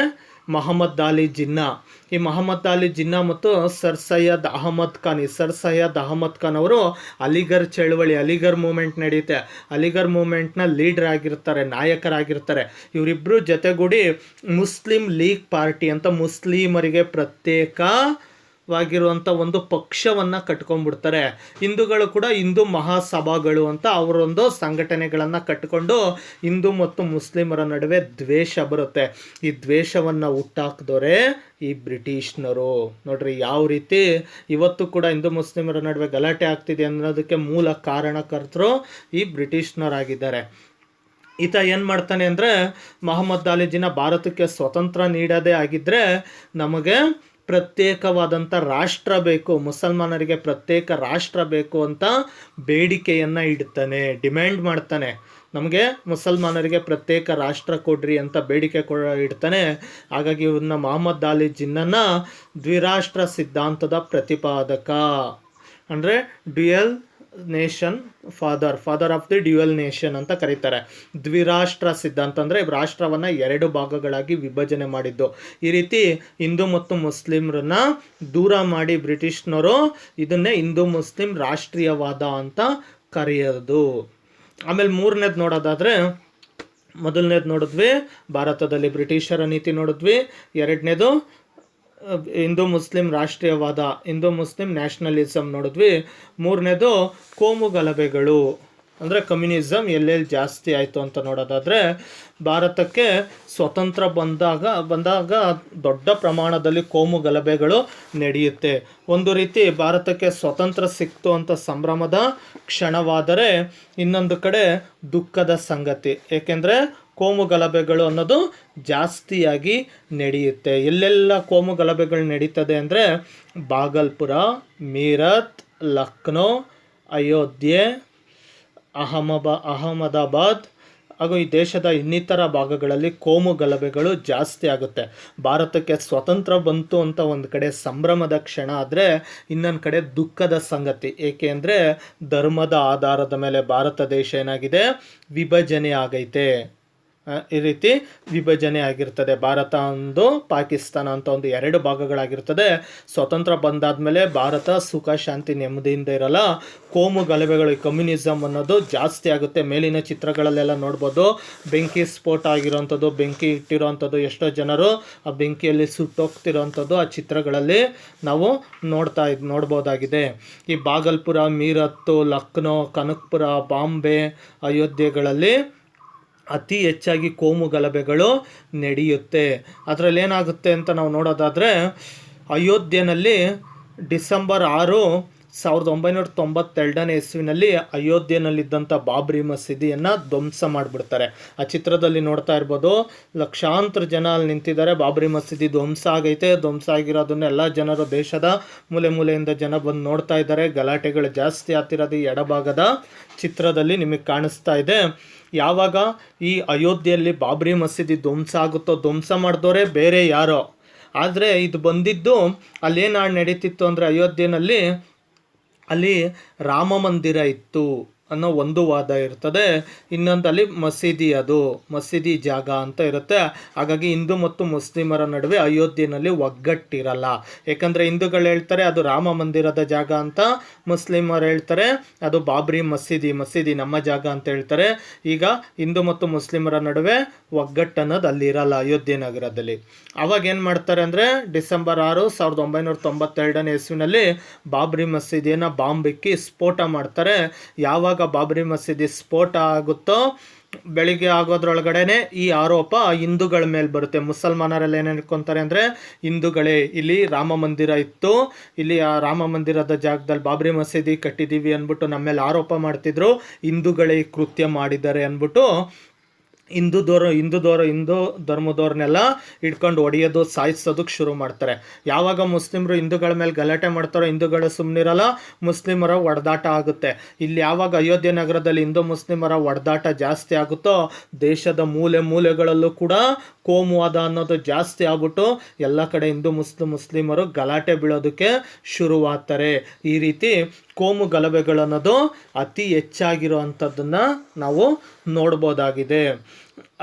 ಮೊಹಮ್ಮದ್ ಅಲಿ ಜಿನ್ನಾ. ಈ ಮೊಹಮ್ಮದ್ ಅಲಿ ಜಿನ್ನಾ ಮತ್ತು ಸರ್ ಸೈಯದ್ ಅಹಮದ್ ಖಾನ್, ಈ ಸರ್ ಸೈಯದ್ ಅಹಮದ್ ಖಾನ್ ಅವರು ಅಲಿಗರ್ ಚಳವಳಿ, ಅಲಿಗರ್ ಮೂಮೆಂಟ್ ನಡೆಯುತ್ತೆ, ಅಲಿಗರ್ ಮೂಮೆಂಟ್ನ ಲೀಡರ್ ಆಗಿರ್ತಾರೆ, ನಾಯಕರಾಗಿರ್ತಾರೆ. ಇವರಿಬ್ಬರು ಜೊತೆಗೂಡಿ ಮುಸ್ಲಿಂ ಲೀಗ್ ಪಾರ್ಟಿ ಅಂತ ಮುಸ್ಲಿಮರಿಗೆ ಪ್ರತ್ಯೇಕವಾಗಿರುವಂಥ ಒಂದು ಪಕ್ಷವನ್ನು ಕಟ್ಕೊಂಡ್ಬಿಡ್ತಾರೆ. ಹಿಂದೂಗಳು ಕೂಡ ಹಿಂದೂ ಮಹಾಸಭಾಗಳು ಅಂತ ಅವರೊಂದು ಸಂಘಟನೆಗಳನ್ನು ಕಟ್ಟಿಕೊಂಡು ಹಿಂದೂ ಮತ್ತು ಮುಸ್ಲಿಮರ ನಡುವೆ ದ್ವೇಷ ಬರುತ್ತೆ. ಈ ದ್ವೇಷವನ್ನು ಹುಟ್ಟಾಕಿದವರೇ ಈ ಬ್ರಿಟಿಷ್ನರು. ನೋಡ್ರಿ ಯಾವ ರೀತಿ ಇವತ್ತು ಕೂಡ ಹಿಂದೂ ಮುಸ್ಲಿಮರ ನಡುವೆ ಗಲಾಟೆ ಆಗ್ತಿದೆ ಅನ್ನೋದಕ್ಕೆ ಮೂಲ ಕಾರಣಕರ್ತರು ಈ ಬ್ರಿಟಿಷ್ನರಾಗಿದ್ದಾರೆ. ಈತ ಏನು ಮಾಡ್ತಾನೆ ಅಂದರೆ ಮೊಹಮ್ಮದ್ ಅಲಿ ಜಿನ್ನಾ ಭಾರತಕ್ಕೆ ಸ್ವತಂತ್ರ ನೀಡೋದೇ ಆಗಿದ್ದರೆ ನಮಗೆ ಪ್ರತ್ಯೇಕವಾದಂಥ ರಾಷ್ಟ್ರ ಬೇಕು, ಮುಸಲ್ಮಾನರಿಗೆ ಪ್ರತ್ಯೇಕ ರಾಷ್ಟ್ರ ಬೇಕು ಅಂತ ಬೇಡಿಕೆಯನ್ನು ಇಡ್ತಾನೆ, ಡಿಮ್ಯಾಂಡ್ ಮಾಡ್ತಾನೆ. ನಮಗೆ ಮುಸಲ್ಮಾನರಿಗೆ ಪ್ರತ್ಯೇಕ ರಾಷ್ಟ್ರ ಕೊಡ್ರಿ ಅಂತ ಬೇಡಿಕೆ ಇಡ್ತಾನೆ. ಹಾಗಾಗಿ ಇವನ್ನ ಮೊಹಮ್ಮದ್ ಅಲಿ ಜಿನ್ನನ ದ್ವಿರಾಷ್ಟ್ರ ಸಿದ್ಧಾಂತದ ಪ್ರತಿಪಾದಕ ಅಂದರೆ dual nation father of the dual nation ಅಂತ ಕರೀತಾರೆ. ದ್ವಿರಾಷ್ಟ್ರ ಸಿದ್ಧಾಂತ ಅಂದರೆ ರಾಷ್ಟ್ರವನ್ನು 2 ಭಾಗಗಳಾಗಿ ವಿಭಜನೆ ಮಾಡಿದ್ದು. ಈ ರೀತಿ ಹಿಂದೂ ಮತ್ತು ಮುಸ್ಲಿಮರನ್ನ ದೂರ ಮಾಡಿ ಬ್ರಿಟಿಷ್ನವರು ಇದನ್ನೇ ಹಿಂದೂ ಮುಸ್ಲಿಂ ರಾಷ್ಟ್ರೀಯವಾದ ಅಂತ ಕರೆಯೋದು. ಆಮೇಲೆ ಮೂರನೇದು ನೋಡೋದಾದರೆ, ಮೊದಲನೇದು ನೋಡಿದ್ವಿ ಭಾರತದಲ್ಲಿ ಬ್ರಿಟಿಷರ ನೀತಿ ನೋಡಿದ್ವಿ, ಎರಡನೇದು ಹಿಂದೂ ಮುಸ್ಲಿಂ ರಾಷ್ಟ್ರೀಯವಾದ, ಹಿಂದೂ ಮುಸ್ಲಿಂ ನ್ಯಾಷನಲಿಸಮ್ ನೋಡಿದ್ವಿ, ಮೂರನೇದು ಕೋಮು ಗಲಭೆಗಳು ಅಂದರೆ ಕಮ್ಯುನಿಸಮ್ ಎಲ್ಲೆಲ್ಲಿ ಜಾಸ್ತಿ ಆಯಿತು ಅಂತ ನೋಡೋದಾದರೆ, ಭಾರತಕ್ಕೆ ಸ್ವತಂತ್ರ ಬಂದಾಗ ದೊಡ್ಡ ಪ್ರಮಾಣದಲ್ಲಿ ಕೋಮು ಗಲಭೆಗಳು ನಡೆಯುತ್ತೆ. ಒಂದು ರೀತಿ ಭಾರತಕ್ಕೆ ಸ್ವತಂತ್ರ ಸಿಕ್ತು ಅಂತ ಸಂಭ್ರಮದ ಕ್ಷಣವಾದರೆ ಇನ್ನೊಂದು ಕಡೆ ದುಃಖದ ಸಂಗತಿ. ಏಕೆಂದರೆ ಕೋಮು ಗಲಭೆಗಳು ಅನ್ನೋದು ಜಾಸ್ತಿಯಾಗಿ ನಡೆಯುತ್ತೆ. ಎಲ್ಲೆಲ್ಲ ಕೋಮು ಗಲಭೆಗಳು ನಡೀತದೆ ಅಂದರೆ ಬಾಗಲ್ಪುರ, ಮೀರತ್, ಲಕ್ನೋ, ಅಯೋಧ್ಯೆ, ಅಹಮದಾಬಾದ್ ಹಾಗೂ ಈ ದೇಶದ ಇನ್ನಿತರ ಭಾಗಗಳಲ್ಲಿ ಕೋಮು ಗಲಭೆಗಳು ಜಾಸ್ತಿ ಆಗುತ್ತೆ. ಭಾರತಕ್ಕೆ ಸ್ವತಂತ್ರ ಬಂತು ಅಂತ ಒಂದು ಕಡೆ ಸಂಭ್ರಮದ ಕ್ಷಣ ಆದರೆ ಇನ್ನೊಂದು ಕಡೆ ದುಃಖದ ಸಂಗತಿ. ಏಕೆ ಅಂದರೆ ಧರ್ಮದ ಆಧಾರದ ಮೇಲೆ ಭಾರತ ದೇಶ ಏನಾಗಿದೆ, ವಿಭಜನೆ ಆಗೈತೆ. ಈ ರೀತಿ ವಿಭಜನೆ ಆಗಿರ್ತದೆ. ಭಾರತ ಒಂದು ಪಾಕಿಸ್ತಾನ ಅಂತ ಒಂದು ಎರಡು ಭಾಗಗಳಾಗಿರ್ತದೆ. ಸ್ವತಂತ್ರ ಬಂದಾದ್ಮೇಲೆ ಭಾರತ ಸುಖ ಶಾಂತಿ ನೆಮ್ಮದಿಯಿಂದ ಇರಲ್ಲ. ಕೋಮು ಗಲಭೆಗಳು, ಕಮ್ಯುನಿಸಮ್ ಅನ್ನೋದು ಜಾಸ್ತಿ ಆಗುತ್ತೆ. ಮೇಲಿನ ಚಿತ್ರಗಳಲ್ಲೆಲ್ಲ ನೋಡ್ಬೋದು, ಬೆಂಕಿ ಸ್ಫೋಟ ಆಗಿರೋವಂಥದ್ದು, ಬೆಂಕಿ ಇಟ್ಟಿರೋವಂಥದ್ದು, ಎಷ್ಟೋ ಜನರು ಆ ಬೆಂಕಿಯಲ್ಲಿ ಸುಟ್ಟೋಗ್ತಿರೋವಂಥದ್ದು ಆ ಚಿತ್ರಗಳಲ್ಲಿ ನಾವು ನೋಡ್ಬೋದಾಗಿದೆ. ಈ ಬಾಗಲ್ಪುರ, ಮೀರತ್ತು, ಲಕ್ನೋ, ಕನಕ್ಪುರ, ಬಾಂಬೆ, ಅಯೋಧ್ಯೆಗಳಲ್ಲಿ ಅತಿ ಹೆಚ್ಚಾಗಿ ಕೋಮು ಗಲಭೆಗಳು ನಡೆಯುತ್ತೆ. ಅದರಲ್ಲಿ ಏನಾಗುತ್ತೆ ಅಂತ ನಾವು ನೋಡೋದಾದರೆ, ಅಯೋಧ್ಯೆಯಲ್ಲಿ ಡಿಸೆಂಬರ್ 6, 1992 ಇಸ್ವಿನಲ್ಲಿ ಅಯೋಧ್ಯೆಯಲ್ಲಿದ್ದಂಥ ಬಾಬ್ರಿ ಮಸೀದಿಯನ್ನು ಧ್ವಂಸ ಮಾಡಿಬಿಡ್ತಾರೆ. ಆ ಚಿತ್ರದಲ್ಲಿ ನೋಡ್ತಾ ಇರ್ಬೋದು, ಲಕ್ಷಾಂತರ ಜನ ಅಲ್ಲಿ ನಿಂತಿದ್ದಾರೆ. ಬಾಬ್ರಿ ಮಸೀದಿ ಧ್ವಂಸ ಆಗೈತೆ. ಧ್ವಂಸ ಆಗಿರೋದನ್ನ ಎಲ್ಲ ಜನರು, ದೇಶದ ಮೂಲೆ ಮೂಲೆಯಿಂದ ಜನ ಬಂದು ನೋಡ್ತಾ ಇದ್ದಾರೆ. ಗಲಾಟೆಗಳು ಜಾಸ್ತಿ ಆಗ್ತಿರೋದು ಈ ಎಡಭಾಗದ ಚಿತ್ರದಲ್ಲಿ ನಿಮಗೆ ಕಾಣಿಸ್ತಾ ಇದೆ. ಯಾವಾಗ ಈ ಅಯೋಧ್ಯೆಯಲ್ಲಿ ಬಾಬ್ರಿ ಮಸೀದಿ ಧ್ವಂಸ ಆಗುತ್ತೋ, ಧ್ವಂಸ ಮಾಡಿದವರೇ ಬೇರೆ ಯಾರೋ. ಆದರೆ ಇದು ಬಂದಿದ್ದು ಅಲ್ಲೇನು ನಡೀತಿತ್ತು ಅಂದರೆ, ಅಯೋಧ್ಯೆಯಲ್ಲಿ ಅಲ್ಲಿ ರಾಮ ಮಂದಿರ ಇತ್ತು ಅನ್ನೋ ಒಂದು ವಾದ ಇರ್ತದೆ. ಇನ್ನೊಂದಲ್ಲಿ ಮಸೀದಿ ಜಾಗ ಅಂತ ಇರುತ್ತೆ. ಹಾಗಾಗಿ ಹಿಂದೂ ಮತ್ತು ಮುಸ್ಲಿಮರ ನಡುವೆ ಅಯೋಧ್ಯೆಯಲ್ಲಿ ಒಗ್ಗಟ್ಟಿರಲ್ಲ. ಯಾಕಂದರೆ ಹಿಂದೂಗಳು ಹೇಳ್ತಾರೆ ಅದು ರಾಮ ಮಂದಿರದ ಜಾಗ ಅಂತ, ಮುಸ್ಲಿಮರು ಹೇಳ್ತಾರೆ ಅದು ಬಾಬ್ರಿ ಮಸೀದಿ ನಮ್ಮ ಜಾಗ ಅಂತ ಹೇಳ್ತಾರೆ. ಈಗ ಹಿಂದೂ ಮತ್ತು ಮುಸ್ಲಿಮರ ನಡುವೆ ಒಗ್ಗಟ್ಟು ಅನ್ನೋದು ಅಲ್ಲಿ ಇರಲ್ಲ ಅಯೋಧ್ಯೆ ನಗರದಲ್ಲಿ. ಅವಾಗ ಏನು ಮಾಡ್ತಾರೆ ಅಂದರೆ, ಡಿಸೆಂಬರ್ 6, 1992 ಇಸ್ವಿನಲ್ಲಿ ಬಾಬ್ರಿ ಮಸೀದಿಯನ್ನು ಬಾಂಬ್ ಇಕ್ಕಿ ಸ್ಫೋಟ ಮಾಡ್ತಾರೆ. ಯಾವಾಗ ಬಾಬ್ರಿ ಮಸೀದಿ ಸ್ಫೋಟ ಆಗುತ್ತೋ ಬೆಳಿಗ್ಗೆ ಆಗೋದ್ರೊಳಗಡೆನೆ ಈ ಆರೋಪ ಹಿಂದೂಗಳ ಮೇಲೆ ಬರುತ್ತೆ. ಮುಸಲ್ಮಾನರೆಲ್ಲ ಏನು ಅನ್ಕೊಂತಾರೆ ಅಂದರೆ, ಹಿಂದೂಗಳೇ ಇಲ್ಲಿ ರಾಮ ಮಂದಿರ ಇತ್ತು, ಇಲ್ಲಿ ಆ ರಾಮ ಮಂದಿರದ ಜಾಗದಲ್ಲಿ ಬಾಬ್ರಿ ಮಸೀದಿ ಕಟ್ಟಿದ್ದೀವಿ ಅಂದ್ಬಿಟ್ಟು ನಮ್ಮ ಮೇಲೆ ಆರೋಪ ಮಾಡ್ತಿದ್ರು, ಹಿಂದೂಗಳೇ ಈ ಕೃತ್ಯ ಮಾಡಿದ್ದಾರೆ ಅಂದ್ಬಿಟ್ಟು ಹಿಂದೂ ಧರ್ಮದವ್ರನ್ನೆಲ್ಲ ಹಿಡ್ಕೊಂಡು ಹೊಡೆಯೋದು, ಸಾಯಿಸೋದಕ್ಕೆ ಶುರು ಮಾಡ್ತಾರೆ. ಯಾವಾಗ ಮುಸ್ಲಿಮರು ಹಿಂದೂಗಳ ಮೇಲೆ ಗಲಾಟೆ ಮಾಡ್ತಾರೋ, ಹಿಂದೂಗಳು ಸುಮ್ಮನಿರಲ್ಲ, ಮುಸ್ಲಿಮರ ಒಡೆದಾಟ ಆಗುತ್ತೆ. ಇಲ್ಲಿ ಯಾವಾಗ ಅಯೋಧ್ಯೆ ನಗರದಲ್ಲಿ ಹಿಂದೂ ಮುಸ್ಲಿಮರ ಒಡೆದಾಟ ಜಾಸ್ತಿ ಆಗುತ್ತೋ, ದೇಶದ ಮೂಲೆ ಮೂಲೆಗಳಲ್ಲೂ ಕೂಡ ಕೋಮುವಾದ ಅನ್ನೋದು ಜಾಸ್ತಿ ಆಗ್ಬಿಟ್ಟು ಎಲ್ಲ ಕಡೆ ಹಿಂದೂ ಮುಸ್ಲಿಮರು ಗಲಾಟೆ ಬೀಳೋದಕ್ಕೆ ಶುರುವಾಗ್ತಾರೆ. ಈ ರೀತಿ ಕೋಮು ಗಲಭೆಗಳನ್ನೋದು ಅತಿ ಹೆಚ್ಚಾಗಿರುವಂಥದ್ದನ್ನು ನಾವು ನೋಡ್ಬೋದಾಗಿದೆ.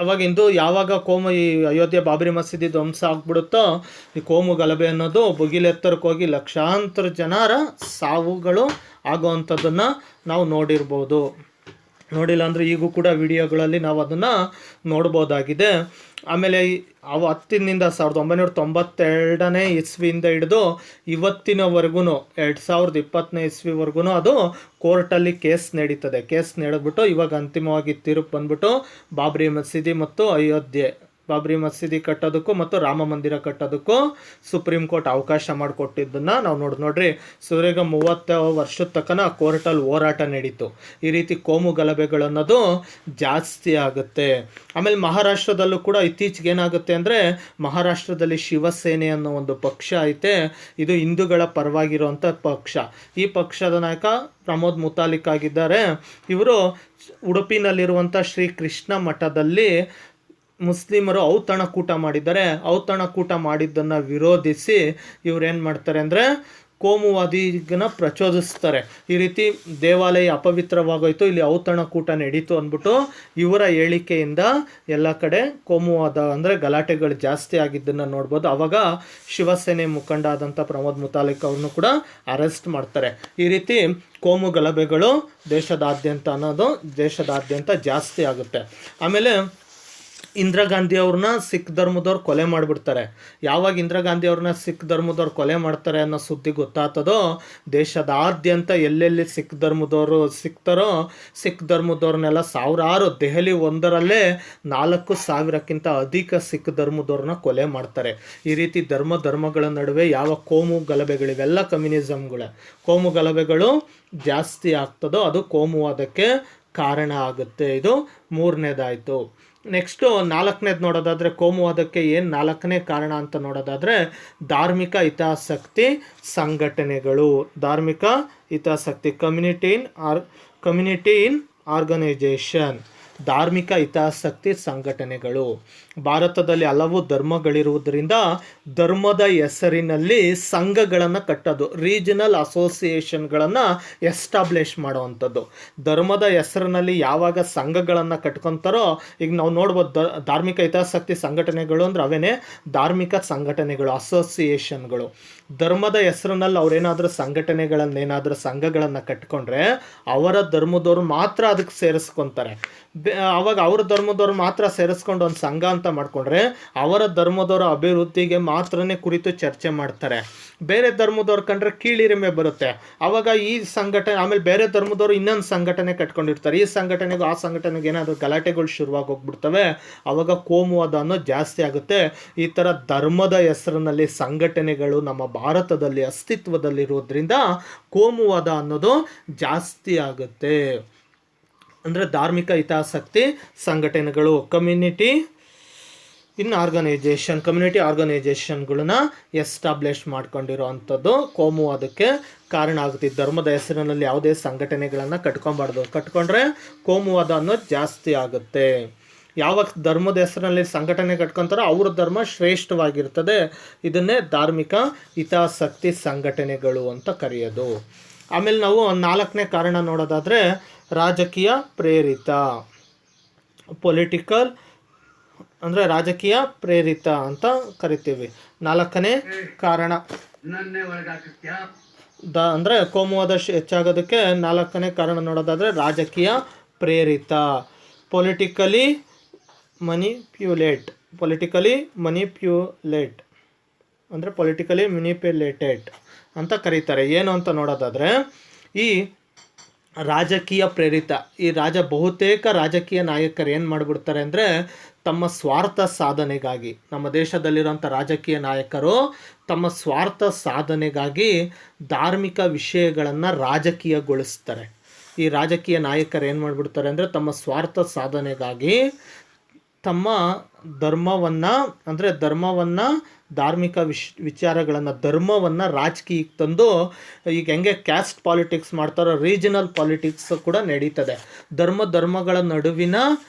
ಅವಾಗಿಂದು ಯಾವಾಗ ಈ ಅಯೋಧ್ಯೆ ಬಾಬ್ರಿ ಮಸೀದಿ ಧ್ವಂಸ ಆಗ್ಬಿಡುತ್ತೋ, ಈ ಕೋಮು ಗಲಭೆ ಅನ್ನೋದು ಭುಗಿಲೆತ್ತರಕ್ಕೆ ಹೋಗಿ ಲಕ್ಷಾಂತರ ಜನರ ಸಾವುಗಳು ಆಗೋವಂಥದ್ದನ್ನು ನಾವು ನೋಡಿಲ್ಲ ಅಂದರೆ ಈಗೂ ಕೂಡ ವಿಡಿಯೋಗಳಲ್ಲಿ ನಾವು ಅದನ್ನು ನೋಡ್ಬೋದಾಗಿದೆ. ಆಮೇಲೆ ಅವು 1992 ಇಸ್ವಿಯಿಂದ ಹಿಡಿದು ಇವತ್ತಿನವರೆಗೂ 2020 ಇಸ್ವಿವರೆಗೂ ಅದು ಕೋರ್ಟಲ್ಲಿ ಕೇಸ್ ನಡೀತದೆ. ಕೇಸ್ ನಡೆದ್ಬಿಟ್ಟು ಇವಾಗ ಅಂತಿಮವಾಗಿ ತೀರ್ಪು ಬಂದ್ಬಿಟ್ಟು ಬಾಬ್ರಿ ಮಸೀದಿ ಮತ್ತು ಬಾಬ್ರಿ ಮಸೀದಿ ಕಟ್ಟೋದಕ್ಕೂ ಮತ್ತು ರಾಮ ಮಂದಿರ ಕಟ್ಟೋದಕ್ಕೂ ಸುಪ್ರೀಂ ಕೋರ್ಟ್ ಅವಕಾಶ ಮಾಡಿಕೊಟ್ಟಿದ್ದನ್ನು ನಾವು ನೋಡ್ರಿ. ಸುದೀರ್ಘ 30 ವರ್ಷದ ತನಕ ಕೋರ್ಟಲ್ಲಿ ಹೋರಾಟ ನಡೀತು. ಈ ರೀತಿ ಕೋಮು ಗಲಭೆಗಳನ್ನೋದು ಜಾಸ್ತಿ ಆಗುತ್ತೆ. ಆಮೇಲೆ ಮಹಾರಾಷ್ಟ್ರದಲ್ಲೂ ಕೂಡ ಇತ್ತೀಚೆಗೆ ಏನಾಗುತ್ತೆ ಅಂದರೆ, ಮಹಾರಾಷ್ಟ್ರದಲ್ಲಿ ಶಿವಸೇನೆ ಅನ್ನೋ ಒಂದು ಪಕ್ಷ ಐತೆ. ಇದು ಹಿಂದೂಗಳ ಪರವಾಗಿರುವಂಥ ಪಕ್ಷ. ಈ ಪಕ್ಷದ ನಾಯಕ ಪ್ರಮೋದ್ ಮುತಾಲಿಕ್ ಆಗಿದ್ದಾರೆ. ಇವರು ಉಡುಪಿನಲ್ಲಿರುವಂಥ ಶ್ರೀ ಕೃಷ್ಣ ಮಠದಲ್ಲಿ ಮುಸ್ಲಿಮರು ಔತಣಕೂಟ ಮಾಡಿದ್ದಾರೆ. ಔತಣಕೂಟ ಮಾಡಿದ್ದನ್ನು ವಿರೋಧಿಸಿ ಇವ್ರೇನು ಮಾಡ್ತಾರೆ ಅಂದರೆ, ಕೋಮುವಾದಿಗನ ಪ್ರಚೋದಿಸ್ತಾರೆ. ಈ ರೀತಿ ದೇವಾಲಯ ಅಪವಿತ್ರವಾಗೋಯ್ತು, ಇಲ್ಲಿ ಔತಣಕೂಟ ನಡೀತು ಅಂದ್ಬಿಟ್ಟು ಇವರ ಹೇಳಿಕೆಯಿಂದ ಎಲ್ಲ ಕಡೆ ಕೋಮುವಾದ ಅಂದರೆ ಗಲಾಟೆಗಳು ಜಾಸ್ತಿ ಆಗಿದ್ದನ್ನು ನೋಡ್ಬೋದು. ಆವಾಗ ಶಿವಸೇನೆ ಮುಖಂಡ ಆದಂಥ ಪ್ರಮೋದ್ ಮುತಾಲಿಕ್ ಅವ್ರನ್ನೂ ಕೂಡ ಅರೆಸ್ಟ್ ಮಾಡ್ತಾರೆ. ಈ ರೀತಿ ಕೋಮು ಗಲಭೆಗಳು ದೇಶದಾದ್ಯಂತ ಜಾಸ್ತಿ ಆಗುತ್ತೆ. ಆಮೇಲೆ ಇಂದಿರಾ ಗಾಂಧಿ ಅವ್ರನ್ನ ಸಿಖ್ ಧರ್ಮದವ್ರು ಕೊಲೆ ಮಾಡಿಬಿಡ್ತಾರೆ. ಯಾವಾಗ ಇಂದಿರಾ ಗಾಂಧಿ ಅವ್ರನ್ನ ಸಿಖ್ ಧರ್ಮದವ್ರು ಕೊಲೆ ಮಾಡ್ತಾರೆ ಅನ್ನೋ ಸುದ್ದಿ ಗೊತ್ತಾಗ್ತದೋ, ದೇಶದಾದ್ಯಂತ ಎಲ್ಲೆಲ್ಲಿ ಸಿಖ್ ಧರ್ಮದವ್ರನ್ನೆಲ್ಲ ಸಾವಿರಾರು, ದೆಹಲಿ ಒಂದರಲ್ಲೇ 4,000ಕ್ಕಿಂತ ಅಧಿಕ ಸಿಖ್ ಧರ್ಮದವ್ರನ್ನ ಕೊಲೆ ಮಾಡ್ತಾರೆ. ಈ ರೀತಿ ಧರ್ಮಗಳ ನಡುವೆ ಯಾವ ಕೋಮು ಗಲಭೆಗಳಿವೆಲ್ಲ ಕೋಮು ಗಲಭೆಗಳು ಜಾಸ್ತಿ ಆಗ್ತದೋ ಅದು ಕೋಮುವಾದಕ್ಕೆ ಕಾರಣ ಆಗುತ್ತೆ. ಇದು 3ನೇದಾಯಿತು. ನೆಕ್ಸ್ಟು 4ನೇದು ನೋಡೋದಾದರೆ, ಕೋಮುವಾದಕ್ಕೆ ಏನು 4ನೇ ಕಾರಣ ಅಂತ ನೋಡೋದಾದರೆ, ಧಾರ್ಮಿಕ ಹಿತಾಸಕ್ತಿ ಸಂಘಟನೆಗಳು. Community in organisation. ಧಾರ್ಮಿಕ ಹಿತಾಸಕ್ತಿ ಸಂಘಟನೆಗಳು. ಭಾರತದಲ್ಲಿ ಹಲವು ಧರ್ಮಗಳಿರುವುದರಿಂದ ಧರ್ಮದ ಹೆಸರಿನಲ್ಲಿ ಸಂಘಗಳನ್ನು ಕಟ್ಟೋದು, ರೀಜನಲ್ ಅಸೋಸಿಯೇಷನ್ಗಳನ್ನು ಎಸ್ಟಾಬ್ಲಿಷ್ ಮಾಡುವಂಥದ್ದು. ಧರ್ಮದ ಹೆಸರಿನಲ್ಲಿ ಯಾವಾಗ ಸಂಘಗಳನ್ನು ಕಟ್ಕೊತಾರೋ, ಈಗ ನಾವು ನೋಡ್ಬೋದು ಧಾರ್ಮಿಕ ಹಿತಾಸಕ್ತಿ ಸಂಘಟನೆಗಳು ಅಂದ್ರೆ ಅವೇನೇ ಧಾರ್ಮಿಕ ಸಂಘಟನೆಗಳು, ಅಸೋಸಿಯೇಷನ್ಗಳು. ಧರ್ಮದ ಹೆಸರಿನಲ್ಲಿ ಅವ್ರೇನಾದರೂ ಸಂಘಟನೆಗಳನ್ನೇನಾದರೂ ಸಂಘಗಳನ್ನು ಕಟ್ಕೊಂಡ್ರೆ ಅವರ ಧರ್ಮದವ್ರು ಮಾತ್ರ ಅದಕ್ಕೆ ಸೇರಿಸ್ಕೊತಾರೆ. ಅವಾಗ ಅವ್ರ ಧರ್ಮದವ್ರು ಮಾತ್ರ ಸೇರಿಸ್ಕೊಂಡು ಒಂದು ಸಂಘ ಅಂತ ಮಾಡ್ಕೊಂಡ್ರೆ ಅವರ ಧರ್ಮದವರ ಅಭಿವೃದ್ಧಿಗೆ ಮಾತ್ರನೇ ಕುರಿತು ಚರ್ಚೆ ಮಾಡ್ತಾರೆ. ಬೇರೆ ಧರ್ಮದವ್ರು ಕಂಡ್ರೆ ಕೀಳಿರಿಮೆ ಬರುತ್ತೆ. ಅವಾಗ ಈ ಸಂಘಟನೆ, ಆಮೇಲೆ ಬೇರೆ ಧರ್ಮದವರು ಇನ್ನೊಂದು ಸಂಘಟನೆ ಕಟ್ಕೊಂಡಿರ್ತಾರೆ. ಈ ಸಂಘಟನೆಗೂ ಆ ಸಂಘಟನೆಗೆ ಏನಾದರೂ ಗಲಾಟೆಗಳು ಶುರುವಾಗಿ ಹೋಗ್ಬಿಡ್ತವೆ. ಅವಾಗ ಕೋಮುವಾದ ಅನ್ನೋದು ಜಾಸ್ತಿ ಆಗುತ್ತೆ. ಈ ಥರ ಧರ್ಮದ ಹೆಸರಿನಲ್ಲಿ ಸಂಘಟನೆಗಳು ನಮ್ಮ ಭಾರತದಲ್ಲಿ ಅಸ್ತಿತ್ವದಲ್ಲಿರೋದ್ರಿಂದ ಕೋಮುವಾದ ಅನ್ನೋದು ಜಾಸ್ತಿ ಆಗುತ್ತೆ. ಅಂದರೆ ಧಾರ್ಮಿಕ ಹಿತಾಸಕ್ತಿ ಸಂಘಟನೆಗಳು, ಕಮ್ಯುನಿಟಿ ಆರ್ಗನೈಜೇಷನ್ಗಳನ್ನ ಎಸ್ಟಾಬ್ಲಿಷ್ ಮಾಡ್ಕೊಂಡಿರೋ ಅಂಥದ್ದು ಕೋಮುವಾದಕ್ಕೆ ಕಾರಣ ಆಗುತ್ತೆ. ಧರ್ಮದ ಹೆಸರಿನಲ್ಲಿ ಯಾವುದೇ ಸಂಘಟನೆಗಳನ್ನು ಕಟ್ಕೊಬಾರ್ದು, ಕಟ್ಕೊಂಡ್ರೆ ಕೋಮುವಾದ ಅನ್ನೋದು ಜಾಸ್ತಿ ಆಗುತ್ತೆ. ಯಾವ ಧರ್ಮದ ಹೆಸರಿನಲ್ಲಿ ಸಂಘಟನೆ ಕಟ್ಕೊತಾರೋ ಅವ್ರ ಧರ್ಮ ಶ್ರೇಷ್ಠವಾಗಿರ್ತದೆ. ಇದನ್ನೇ ಧಾರ್ಮಿಕ ಹಿತಾಸಕ್ತಿ ಸಂಘಟನೆಗಳು ಅಂತ ಕರೆಯೋದು. ಆಮೇಲೆ ನಾವು 4ನೇ ಕಾರಣ ನೋಡೋದಾದರೆ ರಾಜಕೀಯ ಪ್ರೇರಿತ, ಪೊಲಿಟಿಕಲ್ ಅಂದರೆ ರಾಜಕೀಯ ಪ್ರೇರಿತ ಅಂತ ಕರಿತೀವಿ. 4ನೇ ಕಾರಣ ಅಂದರೆ ಕೋಮುವಾದ ಹೆಚ್ಚಾಗೋದಕ್ಕೆ 4ನೇ ಕಾರಣ ನೋಡೋದಾದರೆ ರಾಜಕೀಯ ಪ್ರೇರಿತ, ಪೊಲಿಟಿಕಲಿ ಮ್ಯಾನಿಪ್ಯುಲೇಟೆಡ್ ಅಂತ ಕರೀತಾರೆ. ಏನು ಅಂತ ನೋಡೋದಾದರೆ ಈ ರಾಜಕೀಯ ಪ್ರೇರಿತ, ಈ ಬಹುತೇಕ ರಾಜಕೀಯ ನಾಯಕರು ಏನು ಮಾಡಿಬಿಡ್ತಾರೆ ಅಂದರೆ ತಮ್ಮ ಸ್ವಾರ್ಥ ಸಾಧನೆಗಾಗಿ, ನಮ್ಮ ದೇಶದಲ್ಲಿರೋಂಥ ರಾಜಕೀಯ ನಾಯಕರು ತಮ್ಮ ಸ್ವಾರ್ಥ ಸಾಧನೆಗಾಗಿ ಧಾರ್ಮಿಕ ವಿಷಯಗಳನ್ನು ರಾಜಕೀಯಗೊಳಿಸ್ತಾರೆ. ಈ ರಾಜಕೀಯ ನಾಯಕರು ಏನು ಮಾಡಿಬಿಡ್ತಾರೆ ಅಂದರೆ ತಮ್ಮ ಸ್ವಾರ್ಥ ಸಾಧನೆಗಾಗಿ ತಮ್ಮ ಧರ್ಮವನ್ನು ಧಾರ್ಮಿಕ ವಿಚಾರಗಳನ್ನು ಧರ್ಮವನ್ನು ರಾಜಕೀಯಕ್ಕೆ ತಂದು, ಈಗ ಹೆಂಗೆ ಕ್ಯಾಸ್ಟ್ ಪಾಲಿಟಿಕ್ಸ್ ಮಾಡ್ತಾರೋ ರೀಜನಲ್ ಪಾಲಿಟಿಕ್ಸ್ ಕೂಡ ನಡೀತದೆ. ಧರ್ಮಗಳ ನಡುವಿನ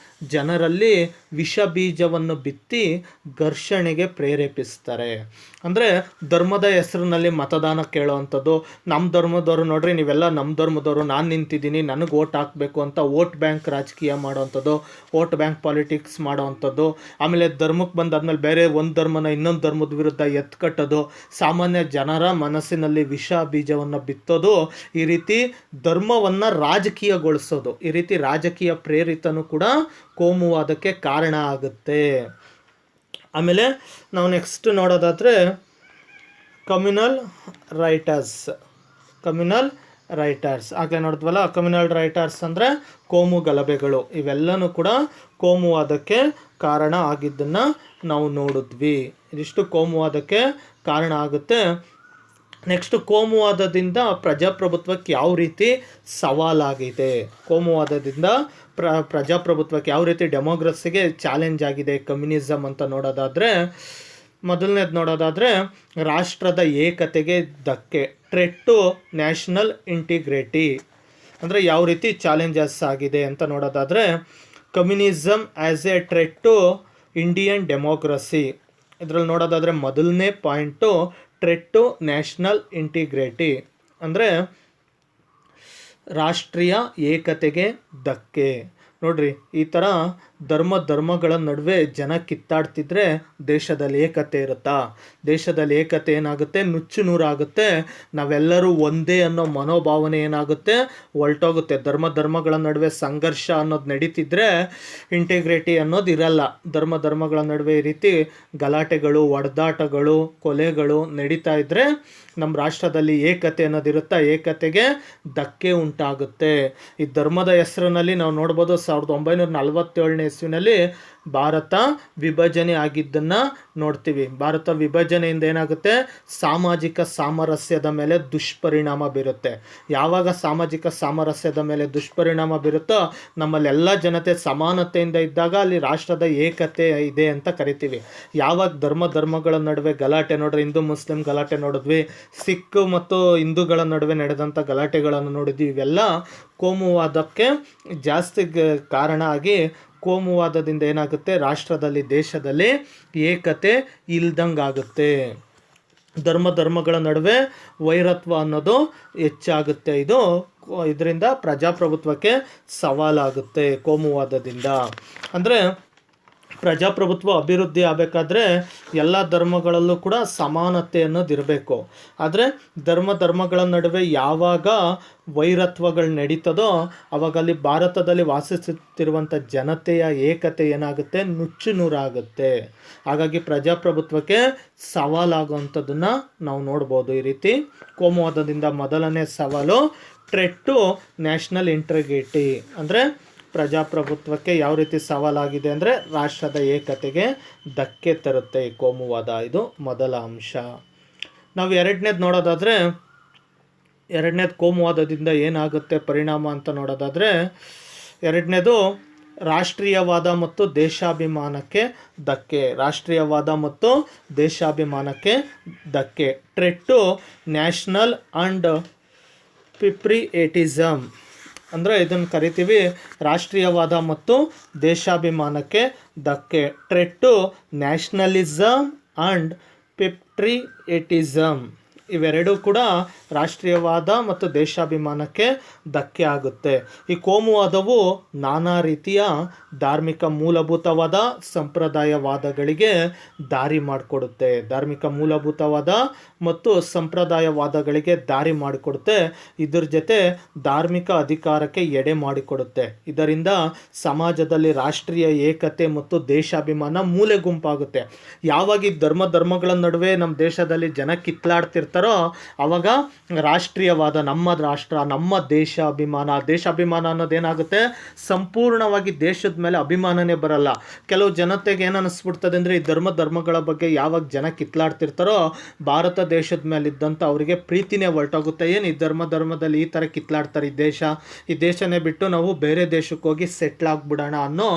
ಜನರಲ್ಲಿ ವಿಷ ಬೀಜವನ್ನು ಬಿತ್ತಿ ಘರ್ಷಣೆಗೆ ಪ್ರೇರೇಪಿಸ್ತಾರೆ. ಅಂದರೆ ಧರ್ಮದ ಹೆಸರಿನಲ್ಲಿ ಮತದಾನ ಕೇಳೋವಂಥದ್ದು, ನಮ್ಮ ಧರ್ಮದವರು ನೋಡ್ರಿ ನೀವೆಲ್ಲ ನಮ್ಮ ಧರ್ಮದವರು, ನಾನು ನಿಂತಿದ್ದೀನಿ ನನಗೆ ಓಟ್ ಹಾಕಬೇಕು ಅಂತ ವೋಟ್ ಬ್ಯಾಂಕ್ ರಾಜಕೀಯ ಮಾಡೋವಂಥದ್ದು, ವೋಟ್ ಬ್ಯಾಂಕ್ ಪಾಲಿಟಿಕ್ಸ್ ಮಾಡೋವಂಥದ್ದು. ಆಮೇಲೆ ಧರ್ಮಕ್ಕೆ ಬಂದಾದ್ಮೇಲೆ ಬೇರೆ ಒಂದು ಧರ್ಮನ ಇನ್ನೊಂದು ಧರ್ಮದ ವಿರುದ್ಧ ಎತ್ಕಟ್ಟೋದು, ಸಾಮಾನ್ಯ ಜನರ ಮನಸ್ಸಿನಲ್ಲಿ ವಿಷ ಬೀಜವನ್ನು ಬಿತ್ತೋದು, ಈ ರೀತಿ ಧರ್ಮವನ್ನು ರಾಜಕೀಯಗೊಳಿಸೋದು, ಈ ರೀತಿ ರಾಜಕೀಯ ಪ್ರೇರಿತನೂ ಕೂಡ ಕೋಮುವಾದಕ್ಕೆ ಕಾರಣ ಆಗುತ್ತೆ. ಆಮೇಲೆ ನಾವು ನೆಕ್ಸ್ಟ್ ನೋಡೋದಾದರೆ ಕಮ್ಯುನಲ್ ರೈಟರ್ಸ್ ಆಗಲೇ ನೋಡಿದ್ವಲ್ಲ. ಕಮ್ಯುನಲ್ ರೈಟರ್ಸ್ ಅಂದರೆ ಕೋಮು ಗಲಭೆಗಳು, ಇವೆಲ್ಲನೂ ಕೂಡ ಕೋಮುವಾದಕ್ಕೆ ಕಾರಣ ಆಗಿದ್ದನ್ನು ನಾವು ನೋಡಿದ್ವಿ. ಇದಿಷ್ಟು ಕೋಮುವಾದಕ್ಕೆ ಕಾರಣ ಆಗುತ್ತೆ. ನೆಕ್ಸ್ಟ್ ಕೋಮುವಾದದಿಂದ ಪ್ರಜಾಪ್ರಭುತ್ವಕ್ಕೆ ಯಾವ ರೀತಿ ಸವಾಲಾಗಿದೆ, ಕೋಮುವಾದದಿಂದ ಪ್ರಜಾಪ್ರಭುತ್ವಕ್ಕೆ ಯಾವ ರೀತಿ ಡೆಮೋಕ್ರಸಿಗೆ ಚಾಲೆಂಜ್ ಆಗಿದೆ ಕಮ್ಯುನಿಸಮ್ ಅಂತ ನೋಡೋದಾದರೆ, ಮೊದಲನೇದು ನೋಡೋದಾದರೆ ರಾಷ್ಟ್ರದ ಏಕತೆಗೆ ಧಕ್ಕೆ, ಥ್ರೆಟ್ ಟು ನ್ಯಾಷನಲ್ ಇಂಟಿಗ್ರಿಟಿ ಅಂದರೆ ಯಾವ ರೀತಿ ಚಾಲೆಂಜಸ್ ಆಗಿದೆ ಅಂತ ನೋಡೋದಾದರೆ, communism as a threat to Indian democracy. ಇದರಲ್ಲಿ ನೋಡೋದಾದರೆ ಮೊದಲನೇ point threat to national integrity ಅಂದರೆ ರಾಷ್ಟ್ರೀಯ ಏಕತೆಗೆ ಧಕ್ಕೆ. ನೋಡ್ರಿ, ಈ ಥರ ಧರ್ಮಗಳ ನಡುವೆ ಜನ ಕಿತ್ತಾಡ್ತಿದ್ರೆ ದೇಶದಲ್ಲಿ ಏಕತೆ ಇರುತ್ತಾ? ದೇಶದಲ್ಲಿ ಏಕತೆ ಏನಾಗುತ್ತೆ? ನುಚ್ಚು ನೂರಾಗುತ್ತೆ. ನಾವೆಲ್ಲರೂ ಒಂದೇ ಅನ್ನೋ ಮನೋಭಾವನೆ ಏನಾಗುತ್ತೆ? ಹೊರಟೋಗುತ್ತೆ. ಧರ್ಮಗಳ ನಡುವೆ ಸಂಘರ್ಷ ಅನ್ನೋದು ನಡೀತಿದ್ರೆ ಇಂಟಿಗ್ರಿಟಿ ಅನ್ನೋದು ಇರಲ್ಲ. ಧರ್ಮಗಳ ನಡುವೆ ಈ ರೀತಿ ಗಲಾಟೆಗಳು, ಹೊಡೆದಾಟಗಳು, ಕೊಲೆಗಳು ನಡೀತಾ ಇದ್ದರೆ ನಮ್ಮ ರಾಷ್ಟ್ರದಲ್ಲಿ ಏಕತೆ ಅನ್ನೋದಿರುತ್ತಾ, ಏಕತೆಗೆ ಧಕ್ಕೆ ಉಂಟಾಗುತ್ತೆ. ಈ ಧರ್ಮದ ಹೆಸರಿನಲ್ಲಿ ನಾವು ನೋಡ್ಬೋದು 1947ನೇ ಇಸ್ವಿನಲ್ಲಿ ಭಾರತ ವಿಭಜನೆ ಆಗಿದ್ದನ್ನು ನೋಡ್ತೀವಿ. ಭಾರತ ವಿಭಜನೆಯಿಂದ ಏನಾಗುತ್ತೆ, ಸಾಮಾಜಿಕ ಸಾಮರಸ್ಯದ ಮೇಲೆ ದುಷ್ಪರಿಣಾಮ ಬೀರುತ್ತೆ. ಯಾವಾಗ ಸಾಮಾಜಿಕ ಸಾಮರಸ್ಯದ ಮೇಲೆ ದುಷ್ಪರಿಣಾಮ ಬೀರುತ್ತೋ ನಮ್ಮಲ್ಲೆಲ್ಲ ಜನತೆ ಸಮಾನತೆಯಿಂದ ಇದ್ದಾಗ ಅಲ್ಲಿ ರಾಷ್ಟ್ರದ ಏಕತೆ ಇದೆ ಅಂತ ಕರಿತೀವಿ. ಯಾವಾಗ ಧರ್ಮಗಳ ನಡುವೆ ಗಲಾಟೆ, ನೋಡ್ರಿ ಹಿಂದೂ ಮುಸ್ಲಿಂ ಗಲಾಟೆ ನೋಡಿದ್ವಿ, ಸಿಖ್ ಮತ್ತು ಹಿಂದೂಗಳ ನಡುವೆ ನಡೆದಂಥ ಗಲಾಟೆಗಳನ್ನು ನೋಡಿದ್ವಿ. ಇವೆಲ್ಲ ಕೋಮುವಾದಕ್ಕೆ ಜಾಸ್ತಿ ಕಾರಣ ಆಗಿ ಕೋಮುವಾದದಿಂದ ಏನಾಗುತ್ತೆ, ರಾಷ್ಟ್ರದಲ್ಲಿ ದೇಶದಲ್ಲಿ ಏಕತೆ ಇಲ್ದಂಗಾಗುತ್ತೆ. ಧರ್ಮಗಳ ನಡುವೆ ವೈರತ್ವ ಅನ್ನೋದು ಹೆಚ್ಚಾಗುತ್ತೆ. ಇದರಿಂದ ಪ್ರಜಾಪ್ರಭುತ್ವಕ್ಕೆ ಸವಾಲಾಗುತ್ತೆ ಕೋಮುವಾದದಿಂದ. ಅಂದರೆ ಪ್ರಜಾಪ್ರಭುತ್ವ ಅಭಿವೃದ್ಧಿ ಆಗಬೇಕಾದ್ರೆ ಎಲ್ಲ ಧರ್ಮಗಳಲ್ಲೂ ಕೂಡ ಸಮಾನತೆ ಅನ್ನೋದಿರಬೇಕು. ಆದರೆ ಧರ್ಮಗಳ ನಡುವೆ ಯಾವಾಗ ವೈರತ್ವಗಳು ನಡೀತದೋ ಅವಾಗ ಅಲ್ಲಿ ಭಾರತದಲ್ಲಿ ವಾಸಿಸುತ್ತಿರುವಂಥ ಜನತೆಯ ಏಕತೆ ಏನಾಗುತ್ತೆ, ನುಚ್ಚುನೂರಾಗುತ್ತೆ. ಹಾಗಾಗಿ ಪ್ರಜಾಪ್ರಭುತ್ವಕ್ಕೆ ಸವಾಲಾಗುವಂಥದ್ದನ್ನು ನಾವು ನೋಡ್ಬೋದು. ಈ ರೀತಿ ಕೋಮುವಾದದಿಂದ ಮೊದಲನೇ ಸವಾಲು ಥ್ರೆಟ್ ಟು ನ್ಯಾಷನಲ್ ಇಂಟಿಗ್ರಿಟಿ, ಅಂದರೆ ಪ್ರಜಾಪ್ರಭುತ್ವಕ್ಕೆ ಯಾವ ರೀತಿ ಸವಾಲಾಗಿದೆ ಅಂದರೆ ರಾಷ್ಟ್ರದ ಏಕತೆಗೆ ಧಕ್ಕೆ ತರುತ್ತೆ ಈ ಕೋಮುವಾದ. ಇದು ಮೊದಲ ಅಂಶ. ನಾವು ಎರಡನೇದು ನೋಡೋದಾದರೆ, ಎರಡನೇದು ಕೋಮುವಾದದಿಂದ ಏನಾಗುತ್ತೆ ಪರಿಣಾಮ ಅಂತ ನೋಡೋದಾದರೆ, ಎರಡನೇದು ರಾಷ್ಟ್ರೀಯವಾದ ಮತ್ತು ದೇಶಾಭಿಮಾನಕ್ಕೆ ಧಕ್ಕೆ. ರಾಷ್ಟ್ರೀಯವಾದ ಮತ್ತು ದೇಶಾಭಿಮಾನಕ್ಕೆ ಧಕ್ಕೆ. ಥ್ರೆಟ್ ಟು ನ್ಯಾಷನಲ್ ಆ್ಯಂಡ್ ಪಿಪ್ರಿಯೇಟಿಸಮ್, ಅಂದರೆ ಇದನ್ನು ಕರಿತೀವಿ ರಾಷ್ಟ್ರೀಯವಾದ ಮತ್ತು ದೇಶಾಭಿಮಾನಕ್ಕೆ ಧಕ್ಕೆ. ಥ್ರೆಟ್ ಟು ನ್ಯಾಷನಲಿಸಮ್ ಆ್ಯಂಡ್ ಪಿಪ್ರಿಯೇಟಿಸಮ್, ಇವೆರಡೂ ಕೂಡ ರಾಷ್ಟ್ರೀಯವಾದ ಮತ್ತು ದೇಶಾಭಿಮಾನಕ್ಕೆ ಧಕ್ಕೆ ಆಗುತ್ತೆ. ಈ ಕೋಮುವಾದವು ನಾನಾ ರೀತಿಯ ಧಾರ್ಮಿಕ ಮೂಲಭೂತವಾದ ಸಂಪ್ರದಾಯವಾದಗಳಿಗೆ ದಾರಿ ಮಾಡಿಕೊಡುತ್ತೆ. ಧಾರ್ಮಿಕ ಮೂಲಭೂತವಾದ ಮತ್ತು ಸಂಪ್ರದಾಯವಾದಗಳಿಗೆ ದಾರಿ ಮಾಡಿಕೊಡುತ್ತೆ. ಇದ್ರ ಜೊತೆ ಧಾರ್ಮಿಕ ಅಧಿಕಾರಕ್ಕೆ ಎಡೆ ಮಾಡಿಕೊಡುತ್ತೆ. ಇದರಿಂದ ಸಮಾಜದಲ್ಲಿ ರಾಷ್ಟ್ರೀಯ ಏಕತೆ ಮತ್ತು ದೇಶಾಭಿಮಾನ ಮೂಲೆ ಗುಂಪಾಗುತ್ತೆ. ಯಾವಾಗ ಈ ಧರ್ಮಗಳ ನಡುವೆ ನಮ್ಮ ದೇಶದಲ್ಲಿ ಜನ ಕಿತ್ಲಾಡ್ತಿರ್ತಾರೋ ಅವಾಗ ರಾಷ್ಟ್ರೀಯವಾದ ನಮ್ಮ ರಾಷ್ಟ್ರ, ನಮ್ಮ ದೇಶಾಭಿಮಾನ ಅನ್ನೋದೇನಾಗುತ್ತೆ, ಸಂಪೂರ್ಣವಾಗಿ ದೇಶದ ಮೇಲೆ ಅಭಿಮಾನನೇ ಬರಲ್ಲ. ಕೆಲವು ಜನತೆಗೆ ಏನು ಅನ್ನಿಸ್ಬಿಡ್ತದೆ ಅಂದರೆ, ಈ ಧರ್ಮಗಳ ಬಗ್ಗೆ ಯಾವಾಗ ಜನ ಕಿತ್ಲಾಡ್ತಿರ್ತಾರೋ ಭಾರತ ದೇಶದ ಮೇಲೆ ಇದ್ದಂಥ ಅವರಿಗೆ ಪ್ರೀತಿನೇ ಹೊರಟೋಗುತ್ತೆ. ಏನು ಈ ಧರ್ಮದಲ್ಲಿ ಈ ಥರ ಕಿತ್ಲಾಡ್ತಾರೆ, ಈ ದೇಶನೇ ಬಿಟ್ಟು ನಾವು ಬೇರೆ ದೇಶಕ್ಕೆ ಹೋಗಿ ಸೆಟ್ಲ್ ಆಗಿಬಿಡೋಣ ಅನ್ನೋ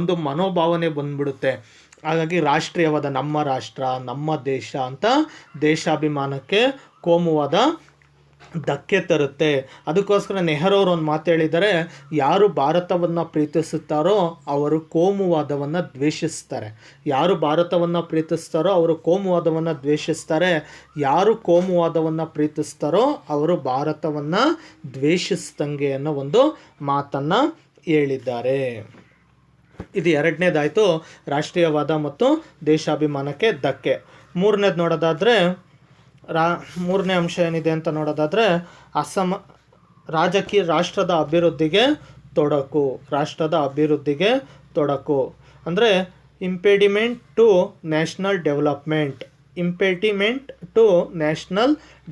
ಒಂದು ಮನೋಭಾವನೆ ಬಂದ್ಬಿಡುತ್ತೆ. ಹಾಗಾಗಿ ರಾಷ್ಟ್ರೀಯವಾದ ನಮ್ಮ ರಾಷ್ಟ್ರ, ನಮ್ಮ ದೇಶ ಅಂತ ದೇಶಾಭಿಮಾನಕ್ಕೆ ಕೋಮುವಾದ ಧಕ್ಕೆ ತರುತ್ತೆ. ಅದಕ್ಕೋಸ್ಕರ ನೆಹರು ಅವರು ಒಂದು ಮಾತು ಹೇಳಿದ್ದಾರೆ, ಯಾರು ಭಾರತವನ್ನು ಪ್ರೀತಿಸುತ್ತಾರೋ ಅವರು ಕೋಮುವಾದವನ್ನು ದ್ವೇಷಿಸ್ತಾರೆ. ಯಾರು ಭಾರತವನ್ನು ಪ್ರೀತಿಸ್ತಾರೋ ಅವರು ಕೋಮುವಾದವನ್ನು ದ್ವೇಷಿಸ್ತಾರೆ. ಯಾರು ಕೋಮುವಾದವನ್ನು ಪ್ರೀತಿಸ್ತಾರೋ ಅವರು ಭಾರತವನ್ನು ದ್ವೇಷಿಸ್ದಂಗೆ ಅನ್ನೋ ಒಂದು ಮಾತನ್ನು ಹೇಳಿದ್ದಾರೆ. ಇದು ಎರಡನೇದಾಯಿತು, ರಾಷ್ಟ್ರೀಯವಾದ ಮತ್ತು ದೇಶಾಭಿಮಾನಕ್ಕೆ ಧಕ್ಕೆ. ಮೂರನೇದು ನೋಡೋದಾದರೆ, ಮೂರನೇ ಅಂಶ ಏನಿದೆ ಅಂತ ನೋಡೋದಾದರೆ, ರಾಷ್ಟ್ರದ ಅಭಿವೃದ್ಧಿಗೆ ತೊಡಕು. ಅಂದರೆ ಇಂಪೆಡಿಮೆಂಟ್ ಟು ನ್ಯಾಷನಲ್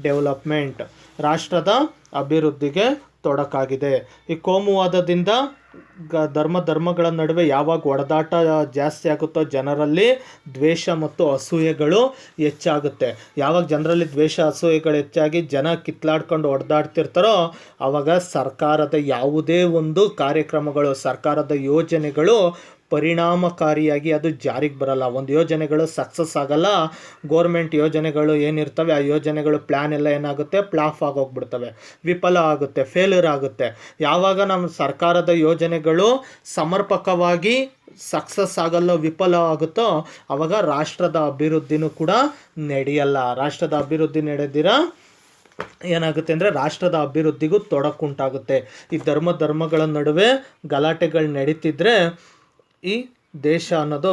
ಡೆವಲಪ್ಮೆಂಟ್, ರಾಷ್ಟ್ರದ ಅಭಿವೃದ್ಧಿಗೆ ತೊಡಕಾಗಿದೆ. ಈ ಕೋಮುವಾದದಿಂದ ಧರ್ಮಗಳ ನಡುವೆ ಯಾವಾಗ ಹೊಡೆದಾಟ ಜಾಸ್ತಿ ಆಗುತ್ತೋ ಜನರಲ್ಲಿ ದ್ವೇಷ ಮತ್ತು ಅಸೂಯೆಗಳು ಹೆಚ್ಚಾಗುತ್ತೆ. ಯಾವಾಗ ಜನರಲ್ಲಿ ದ್ವೇಷ ಅಸೂಯೆಗಳು ಹೆಚ್ಚಾಗಿ ಜನ ಕಿತ್ಲಾಡ್ಕೊಂಡು ಹೊಡೆದಾಡ್ತಿರ್ತಾರೋ ಆವಾಗ ಸರ್ಕಾರದ ಯಾವುದೇ ಒಂದು ಕಾರ್ಯಕ್ರಮಗಳು, ಸರ್ಕಾರದ ಯೋಜನೆಗಳು ಪರಿಣಾಮಕಾರಿಯಾಗಿ ಅದು ಜಾರಿಗೆ ಬರಲ್ಲ. ಒಂದು ಯೋಜನೆಗಳು ಸಕ್ಸಸ್ ಆಗಲ್ಲ. ಗೋರ್ಮೆಂಟ್ ಯೋಜನೆಗಳು ಏನಿರ್ತವೆ ಆ ಯೋಜನೆಗಳು ಪ್ಲ್ಯಾನ್ ಎಲ್ಲ ಏನಾಗುತ್ತೆ, ಫ್ಲಾಪ್ ಆಗೋಗ್ಬಿಡ್ತವೆ, ವಿಫಲ ಆಗುತ್ತೆ, ಫೇಲ್ಯೂರ್ ಆಗುತ್ತೆ. ಯಾವಾಗ ನಮ್ಮ ಸರ್ಕಾರದ ಯೋಜನೆಗಳು ಸಮರ್ಪಕವಾಗಿ ಸಕ್ಸಸ್ ಆಗಲ್ಲ, ವಿಫಲ ಆಗುತ್ತೋ ಆವಾಗ ರಾಷ್ಟ್ರದ ಅಭಿವೃದ್ಧಿನೂ ಕೂಡ ನಡೆಯಲ್ಲ. ರಾಷ್ಟ್ರದ ಅಭಿವೃದ್ಧಿ ನಡೆದಿರ ಏನಾಗುತ್ತೆ ಅಂದರೆ ರಾಷ್ಟ್ರದ ಅಭಿವೃದ್ಧಿಗೂ ತೊಡಕುಂಟಾಗುತ್ತೆ. ಈ ಧರ್ಮಗಳ ನಡುವೆ ಗಲಾಟೆಗಳು ನಡೀತಿದ್ರೆ ಈ ದೇಶ ಅನ್ನೋದು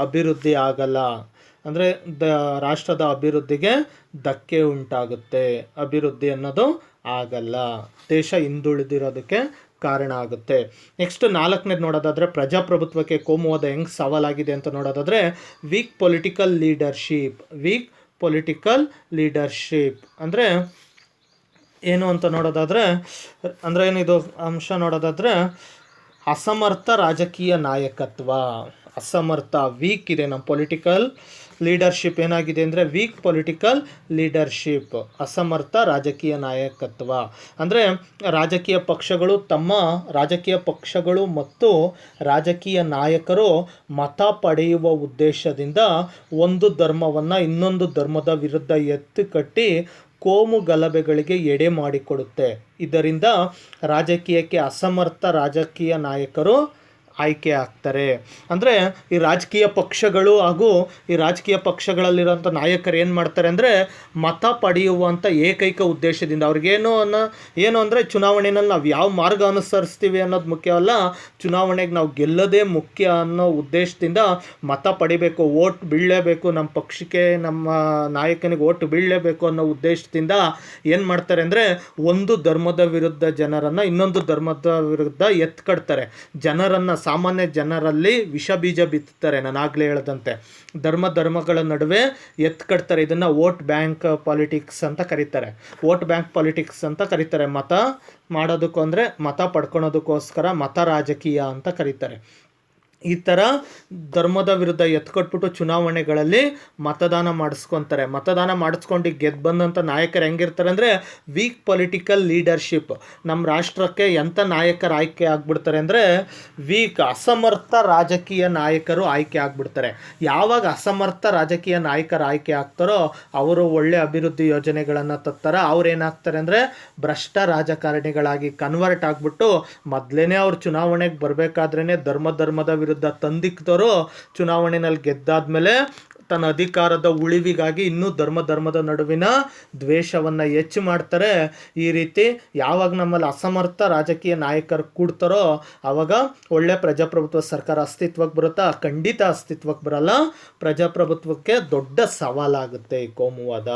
ಅಭಿವೃದ್ಧಿ ಆಗಲ್ಲ. ಅಂದರೆ ರಾಷ್ಟ್ರದ ಅಭಿವೃದ್ಧಿಗೆ ಧಕ್ಕೆ ಉಂಟಾಗುತ್ತೆ, ಅಭಿವೃದ್ಧಿ ಅನ್ನೋದು ಆಗಲ್ಲ, ದೇಶ ಹಿಂದುಳಿದಿರೋದಕ್ಕೆ ಕಾರಣ ಆಗುತ್ತೆ. ನೆಕ್ಸ್ಟ್ ನಾಲ್ಕನೇದು ನೋಡೋದಾದರೆ, ಪ್ರಜಾಪ್ರಭುತ್ವಕ್ಕೆ ಕೋಮುವಾದ ಹೆಂಗೆ ಸವಾಲಾಗಿದೆ ಅಂತ ನೋಡೋದಾದರೆ, ವೀಕ್ ಪೊಲಿಟಿಕಲ್ ಲೀಡರ್ಶಿಪ್ ಅಂದರೆ ಏನು ಅಂತ ನೋಡೋದಾದರೆ, ಅಂದರೆ ಏನಿದು ಅಂಶ ನೋಡೋದಾದರೆ, ಅಸಮರ್ಥ ರಾಜಕೀಯ ನಾಯಕತ್ವ. ಅಸಮರ್ಥ, ವೀಕ್ ಇದೆ ನಮ್ಮ ಪೊಲಿಟಿಕಲ್ ಲೀಡರ್ಶಿಪ್. ಏನಾಗಿದೆ ಅಂದರೆ ವೀಕ್ ಪೊಲಿಟಿಕಲ್ ಲೀಡರ್ಶಿಪ್, ಅಸಮರ್ಥ ರಾಜಕೀಯ ನಾಯಕತ್ವ. ಅಂದರೆ ರಾಜಕೀಯ ಪಕ್ಷಗಳು ಮತ್ತು ರಾಜಕೀಯ ನಾಯಕರು ಮತ ಪಡೆಯುವ ಉದ್ದೇಶದಿಂದ ಒಂದು ಧರ್ಮವನ್ನು ಇನ್ನೊಂದು ಧರ್ಮದ ವಿರುದ್ಧ ಎತ್ತಿ ಕಟ್ಟಿ ಕೋಮು ಗಲಭೆಗಳಿಗೆ ಎಡೆ ಮಾಡಿಕೊಡುತ್ತೆ. ಇದರಿಂದ ರಾಜಕೀಯಕ್ಕೆ ಅಸಮರ್ಥ ರಾಜಕೀಯ ನಾಯಕರು ಆಯ್ಕೆ ಆಗ್ತಾರೆ. ಅಂದರೆ ಈ ರಾಜಕೀಯ ಪಕ್ಷಗಳು ಹಾಗೂ ಈ ರಾಜಕೀಯ ಪಕ್ಷಗಳಲ್ಲಿರೋಂಥ ನಾಯಕರು ಏನು ಮಾಡ್ತಾರೆ ಅಂದರೆ ಮತ ಪಡೆಯುವಂಥ ಏಕೈಕ ಉದ್ದೇಶದಿಂದ ಅವ್ರಿಗೇನು ಏನು ಅಂದರೆ ಚುನಾವಣೆಯಲ್ಲಿ ನಾವು ಯಾವ ಮಾರ್ಗ ಅನುಸರಿಸ್ತೀವಿ ಅನ್ನೋದು ಮುಖ್ಯವಲ್ಲ, ಚುನಾವಣೆಗೆ ನಾವು ಗೆಲ್ಲೋದೇ ಮುಖ್ಯ ಅನ್ನೋ ಉದ್ದೇಶದಿಂದ ಮತ ಪಡಿಬೇಕು, ಓಟ್ ಬೀಳಲೇಬೇಕು, ನಮ್ಮ ಪಕ್ಷಕ್ಕೆ ನಮ್ಮ ನಾಯಕನಿಗೆ ಓಟ್ ಬೀಳಲೇಬೇಕು ಅನ್ನೋ ಉದ್ದೇಶದಿಂದ ಏನು ಮಾಡ್ತಾರೆ ಅಂದರೆ ಒಂದು ಧರ್ಮದ ವಿರುದ್ಧ ಜನರನ್ನು ಇನ್ನೊಂದು ಧರ್ಮದ ವಿರುದ್ಧ ಎತ್ಕಡ್ತಾರೆ. ಸಾಮಾನ್ಯ ಜನರಲ್ಲಿ ವಿಷ ಬೀಜ ಬಿತ್ತುತ್ತಾರೆ. ನಾನು ಆಗಲೇ ಹೇಳ್ದಂತೆ ಧರ್ಮಗಳ ನಡುವೆ ಎತ್ಕಡ್ತಾರೆ. ಇದನ್ನು ವೋಟ್ ಬ್ಯಾಂಕ್ ಪಾಲಿಟಿಕ್ಸ್ ಅಂತ ಕರೀತಾರೆ. ಮತ ಮಾಡೋದಕ್ಕೂ ಅಂದರೆ ಮತ ಪಡ್ಕೊಳೋದಕ್ಕೋಸ್ಕರ ಮತ ರಾಜಕೀಯ ಅಂತ ಕರೀತಾರೆ. ಈ ಥರ ಧರ್ಮದ ವಿರುದ್ಧ ಎತ್ಕೊಟ್ಬಿಟ್ಟು ಚುನಾವಣೆಗಳಲ್ಲಿ ಮತದಾನ ಮಾಡಿಸ್ಕೊಂಡು ಗೆದ್ದು ಬಂದಂಥ ನಾಯಕರು ಹೆಂಗಿರ್ತಾರೆ ಅಂದರೆ ವೀಕ್ ಪೊಲಿಟಿಕಲ್ ಲೀಡರ್ಶಿಪ್. ನಮ್ಮ ರಾಷ್ಟ್ರಕ್ಕೆ ಎಂಥ ನಾಯಕರು ಆಯ್ಕೆ ಆಗ್ಬಿಡ್ತಾರೆ ಅಂದರೆ ವೀಕ್, ಅಸಮರ್ಥ ರಾಜಕೀಯ ನಾಯಕರು ಆಯ್ಕೆ ಆಗ್ಬಿಡ್ತಾರೆ. ಯಾವಾಗ ಅಸಮರ್ಥ ರಾಜಕೀಯ ನಾಯಕರು ಆಯ್ಕೆ ಆಗ್ತಾರೋ ಅವರು ಒಳ್ಳೆ ಅಭಿವೃದ್ಧಿ ಯೋಜನೆಗಳನ್ನು ತರ್ತಾರೆ. ಅವ್ರೇನಾಗ್ತಾರೆ ಅಂದರೆ ಭ್ರಷ್ಟ ರಾಜಕಾರಣಿಗಳಾಗಿ ಕನ್ವರ್ಟ್ ಆಗಿಬಿಟ್ಟು ಮೊದಲೇ ಅವ್ರು ಚುನಾವಣೆಗೆ ಬರಬೇಕಾದ್ರೇ ಧರ್ಮದ ವಿರುದ್ಧ ತಂದಿಕ್ತರೋ ಚುನಾವಣೆಯಲ್ಲಿ ಗೆದ್ದಾದ್ಮೇಲೆ ತನ್ನ ಅಧಿಕಾರದ ಉಳಿವಿಗಾಗಿ ಇನ್ನೂ ಧರ್ಮದ ನಡುವಿನ ದ್ವೇಷವನ್ನು ಹೆಚ್ಚು ಮಾಡ್ತಾರೆ. ಈ ರೀತಿ ಯಾವಾಗ ನಮ್ಮಲ್ಲಿ ಅಸಮರ್ಥ ರಾಜಕೀಯ ನಾಯಕರು ಕೂಡ್ತಾರೋ ಆವಾಗ ಒಳ್ಳೆ ಪ್ರಜಾಪ್ರಭುತ್ವ ಸರ್ಕಾರ ಅಸ್ತಿತ್ವಕ್ಕೆ ಬರುತ್ತಾ? ಖಂಡಿತ ಅಸ್ತಿತ್ವಕ್ಕೆ ಬರಲ್ಲ. ಪ್ರಜಾಪ್ರಭುತ್ವಕ್ಕೆ ದೊಡ್ಡ ಸವಾಲಾಗುತ್ತೆ ಈ ಕೋಮುವಾದ.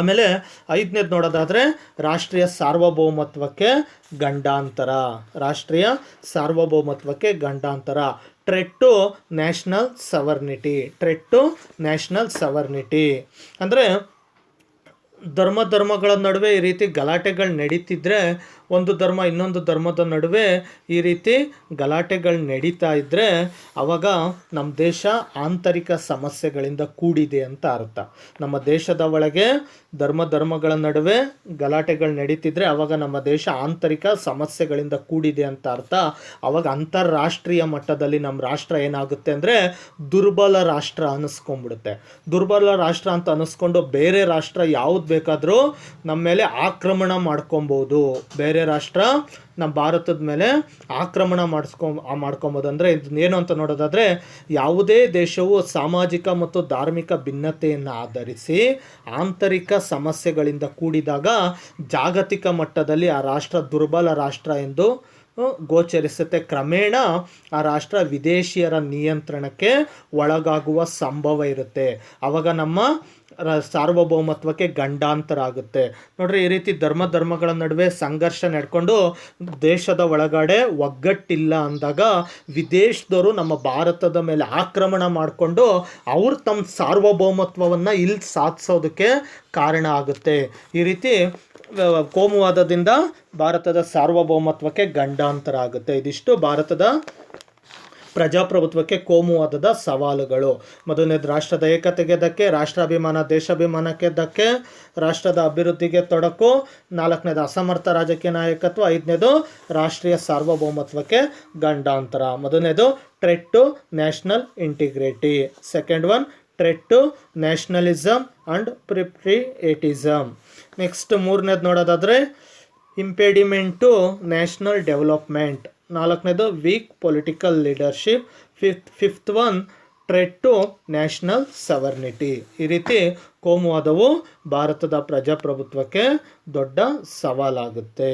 ಆಮೇಲೆ 5ನೇದು ನೋಡೋದಾದರೆ ರಾಷ್ಟ್ರೀಯ ಸಾರ್ವಭೌಮತ್ವಕ್ಕೆ ಗಂಡಾಂತರ. ಥ್ರೆಟ್ ಟು ನ್ಯಾಷನಲ್ ಸವರ್ನಿಟಿ ಅಂದರೆ ಧರ್ಮಗಳ ನಡುವೆ ಈ ರೀತಿ ಗಲಾಟೆಗಳು ನಡೀತಿದ್ರೆ, ಒಂದು ಧರ್ಮ ಇನ್ನೊಂದು ಧರ್ಮದ ನಡುವೆ ಈ ರೀತಿ ಗಲಾಟೆಗಳು ನಡೀತಾ ಇದ್ದರೆ ಆವಾಗ ನಮ್ಮ ದೇಶ ಆಂತರಿಕ ಸಮಸ್ಯೆಗಳಿಂದ ಕೂಡಿದೆ ಅಂತ ಅರ್ಥ. ನಮ್ಮ ದೇಶದ ಒಳಗೆ ಧರ್ಮಗಳ ನಡುವೆ ಗಲಾಟೆಗಳು ನಡೀತಿದ್ರೆ ಆವಾಗ ನಮ್ಮ ದೇಶ ಆಂತರಿಕ ಸಮಸ್ಯೆಗಳಿಂದ ಕೂಡಿದೆ ಅಂತ ಅರ್ಥ. ಆವಾಗ ಅಂತಾರಾಷ್ಟ್ರೀಯ ಮಟ್ಟದಲ್ಲಿ ನಮ್ಮ ರಾಷ್ಟ್ರ ಏನಾಗುತ್ತೆ ಅಂದರೆ ದುರ್ಬಲ ರಾಷ್ಟ್ರ ಅನ್ನಿಸ್ಕೊಂಡ್ಬಿಡುತ್ತೆ. ದುರ್ಬಲ ರಾಷ್ಟ್ರ ಅಂತ ಅನ್ನಿಸ್ಕೊಂಡು ಬೇರೆ ರಾಷ್ಟ್ರ ಯಾವ್ದು ಬೇಕಾದರೂ ನಮ್ಮ ಮೇಲೆ ಆಕ್ರಮಣ ಮಾಡ್ಕೊಬೋದು. ಬೇರೆ ರಾಷ್ಟ್ರ ನಮ್ಮ ಭಾರತದ ಮೇಲೆ ಆಕ್ರಮಣ ಮಾಡ್ಕೊಬೋದು. ಅಂದರೆ ಏನು ಅಂತ ನೋಡೋದಾದರೆ ಯಾವುದೇ ದೇಶವು ಸಾಮಾಜಿಕ ಮತ್ತು ಧಾರ್ಮಿಕ ಭಿನ್ನತೆಯನ್ನು ಆಧರಿಸಿ ಆಂತರಿಕ ಸಮಸ್ಯೆಗಳಿಂದ ಕೂಡಿದಾಗ ಜಾಗತಿಕ ಮಟ್ಟದಲ್ಲಿ ಆ ರಾಷ್ಟ್ರ ದುರ್ಬಲ ರಾಷ್ಟ್ರ ಎಂದು ಗೋಚರಿಸುತ್ತೆ. ಕ್ರಮೇಣ ಆ ರಾಷ್ಟ್ರ ವಿದೇಶಿಯರ ನಿಯಂತ್ರಣಕ್ಕೆ ಒಳಗಾಗುವ ಸಂಭವ ಇರುತ್ತೆ. ಆವಾಗ ನಮ್ಮ ಸಾರ್ವಭೌಮತ್ವಕ್ಕೆ ಗಂಡಾಂತರ ಆಗುತ್ತೆ. ನೋಡ್ರಿ, ಈ ರೀತಿ ಧರ್ಮಗಳ ನಡುವೆ ಸಂಘರ್ಷ ನಡ್ಕೊಂಡು ದೇಶದ ಒಳಗಡೆ ಒಗ್ಗಟ್ಟಿಲ್ಲ ಅಂದಾಗ ವಿದೇಶದವರು ನಮ್ಮ ಭಾರತದ ಮೇಲೆ ಆಕ್ರಮಣ ಮಾಡಿಕೊಂಡು ಅವ್ರು ತಮ್ಮ ಸಾರ್ವಭೌಮತ್ವವನ್ನು ಇಲ್ಲಿ ಸಾಧಿಸೋದಕ್ಕೆ ಕಾರಣ ಆಗುತ್ತೆ. ಈ ರೀತಿ ಕೋಮುವಾದದಿಂದ ಭಾರತದ ಸಾರ್ವಭೌಮತ್ವಕ್ಕೆ ಗಂಡಾಂತರ ಆಗುತ್ತೆ. ಇದಿಷ್ಟು ಭಾರತದ ಪ್ರಜಾಪ್ರಭುತ್ವಕ್ಕೆ ಕೋಮುವಾದದ ಸವಾಲುಗಳು. ಮೊದಲನೇದು ರಾಷ್ಟ್ರದ ಏಕತೆಗೆ ಧಕ್ಕೆ, ರಾಷ್ಟ್ರಾಭಿಮಾನ ದೇಶಾಭಿಮಾನಕ್ಕೆ ಧಕ್ಕೆ, ರಾಷ್ಟ್ರದ ಅಭಿವೃದ್ಧಿಗೆ ತೊಡಕು. 4ನೇದು ಅಸಮರ್ಥ ರಾಜಕೀಯ ನಾಯಕತ್ವ. 5ನೇದು ರಾಷ್ಟ್ರೀಯ ಸಾರ್ವಭೌಮತ್ವಕ್ಕೆ ಗಂಡಾಂತರ. ಮೊದಲನೇದು threat to national integrity. Second one threat to nationalism and ಪ್ರಿಪ್ರಿಯೇಟಿಸಮ್. ನೆಕ್ಸ್ಟ್ 3ನೇದು ನೋಡೋದಾದರೆ ಇಂಪೆಡಿಮೆಂಟ್ ಟು ನ್ಯಾಷನಲ್ ಡೆವಲಪ್ಮೆಂಟ್. 4ನೇದು weak political leadership. Fifth one threat to national sovereignty. ಈ ರೀತಿ ಕೋಮುವಾದವು ಭಾರತದ ಪ್ರಜಾಪ್ರಭುತ್ವಕ್ಕೆ ದೊಡ್ಡ ಸವಾಲಾಗುತ್ತೆ.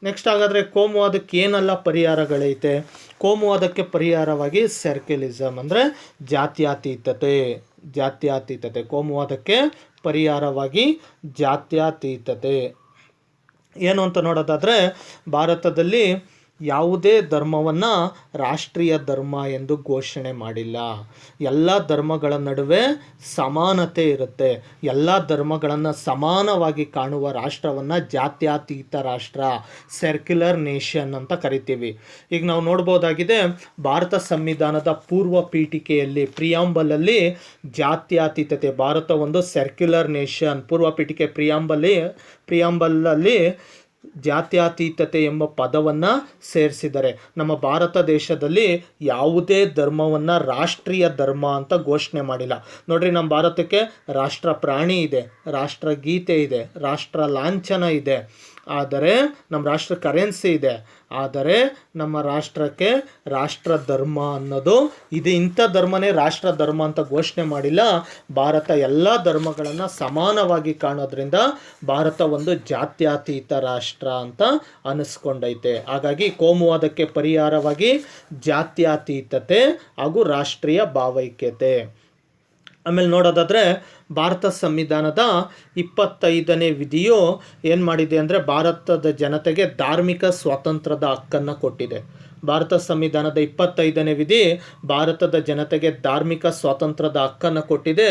ನೆಕ್ಸ್ಟ್ ಹಾಗಾದರೆ ಕೋಮುವಾದಕ್ಕೆ ಏನೆಲ್ಲ ಪರಿಹಾರಗಳೈತೆ? ಕೋಮುವಾದಕ್ಕೆ ಪರಿಹಾರವಾಗಿ ಸೆಕ್ಯುಲರಿಸಮ್ ಅಂದರೆ ಜಾತ್ಯತೀತತೆ. ಕೋಮುವಾದಕ್ಕೆ ಪರಿಹಾರವಾಗಿ ಜಾತ್ಯತೀತತೆ ಏನು ಅಂತ ನೋಡೋದಾದರೆ ಭಾರತದಲ್ಲಿ ಯಾವುದೇ ಧರ್ಮವನ್ನು ರಾಷ್ಟ್ರೀಯ ಧರ್ಮ ಎಂದು ಘೋಷಣೆ ಮಾಡಿಲ್ಲ. ಎಲ್ಲ ಧರ್ಮಗಳ ನಡುವೆ ಸಮಾನತೆ ಇರುತ್ತೆ. ಎಲ್ಲ ಧರ್ಮಗಳನ್ನು ಸಮಾನವಾಗಿ ಕಾಣುವ ರಾಷ್ಟ್ರವನ್ನು ಜಾತ್ಯತೀತ ರಾಷ್ಟ್ರ, ಸೆಕ್ಯುಲರ್ ನೇಷನ್ ಅಂತ ಕರಿತೀವಿ. ಈಗ ನಾವು ನೋಡ್ಬೋದಾಗಿದೆ, ಭಾರತ ಸಂವಿಧಾನದ ಪೂರ್ವ ಪೀಠಿಕೆಯಲ್ಲಿ ಪ್ರಿಯಾಂಬಲಲ್ಲಿ ಜಾತ್ಯತೀತತೆ, ಭಾರತ ಒಂದು ಸೆಕ್ಯುಲರ್ ನೇಷನ್, ಪೂರ್ವ ಪೀಠಿಕೆ ಪ್ರಿಯಾಂಬಲಲ್ಲಿ ಜಾತ್ಯತೀತತೆ ಎಂಬ ಪದವನ್ನು ಸೇರಿಸಿದ್ದಾರೆ. ನಮ್ಮ ಭಾರತ ದೇಶದಲ್ಲಿ ಯಾವುದೇ ಧರ್ಮವನ್ನು ರಾಷ್ಟ್ರೀಯ ಧರ್ಮ ಅಂತ ಘೋಷಣೆ ಮಾಡಿಲ್ಲ. ನೋಡ್ರಿ, ನಮ್ಮ ಭಾರತಕ್ಕೆ ರಾಷ್ಟ್ರ ಪ್ರಾಣಿ ಇದೆ, ರಾಷ್ಟ್ರ ಗೀತೆ ಇದೆ, ರಾಷ್ಟ್ರ ಲಾಂಛನ ಇದೆ, ಆದರೆ ನಮ್ಮ ರಾಷ್ಟ್ರ ಕರೆನ್ಸಿ ಇದೆ, ಆದರೆ ನಮ್ಮ ರಾಷ್ಟ್ರಕ್ಕೆ ರಾಷ್ಟ್ರ ಧರ್ಮ ಅನ್ನೋದು ಇದು, ಇಂಥ ಧರ್ಮನೇ ರಾಷ್ಟ್ರ ಧರ್ಮ ಅಂತ ಘೋಷಣೆ ಮಾಡಿಲ್ಲ. ಭಾರತ ಎಲ್ಲ ಧರ್ಮಗಳನ್ನು ಸಮಾನವಾಗಿ ಕಾಣೋದ್ರಿಂದ ಭಾರತ ಒಂದು ಜಾತ್ಯತೀತ ರಾಷ್ಟ್ರ ಅಂತ ಅನಿಸ್ಕೊಂಡೈತೆ. ಹಾಗಾಗಿ ಕೋಮುವಾದಕ್ಕೆ ಪರಿಹಾರವಾಗಿ ಜಾತ್ಯತೀತತೆ ಹಾಗೂ ರಾಷ್ಟ್ರೀಯ ಭಾವೈಕ್ಯತೆ. ಆಮೇಲೆ ನೋಡೋದಾದರೆ, ಭಾರತ ಸಂವಿಧಾನದ 25ನೇ ವಿಧಿಯು ಏನು ಮಾಡಿದೆ ಅಂದರೆ, ಭಾರತದ ಜನತೆಗೆ ಧಾರ್ಮಿಕ ಸ್ವಾತಂತ್ರ್ಯದ ಹಕ್ಕನ್ನು ಕೊಟ್ಟಿದೆ. ಭಾರತ ಸಂವಿಧಾನದ 25ನೇ ವಿಧಿ ಭಾರತದ ಜನತೆಗೆ ಧಾರ್ಮಿಕ ಸ್ವಾತಂತ್ರ್ಯದ ಹಕ್ಕನ್ನು ಕೊಟ್ಟಿದೆ.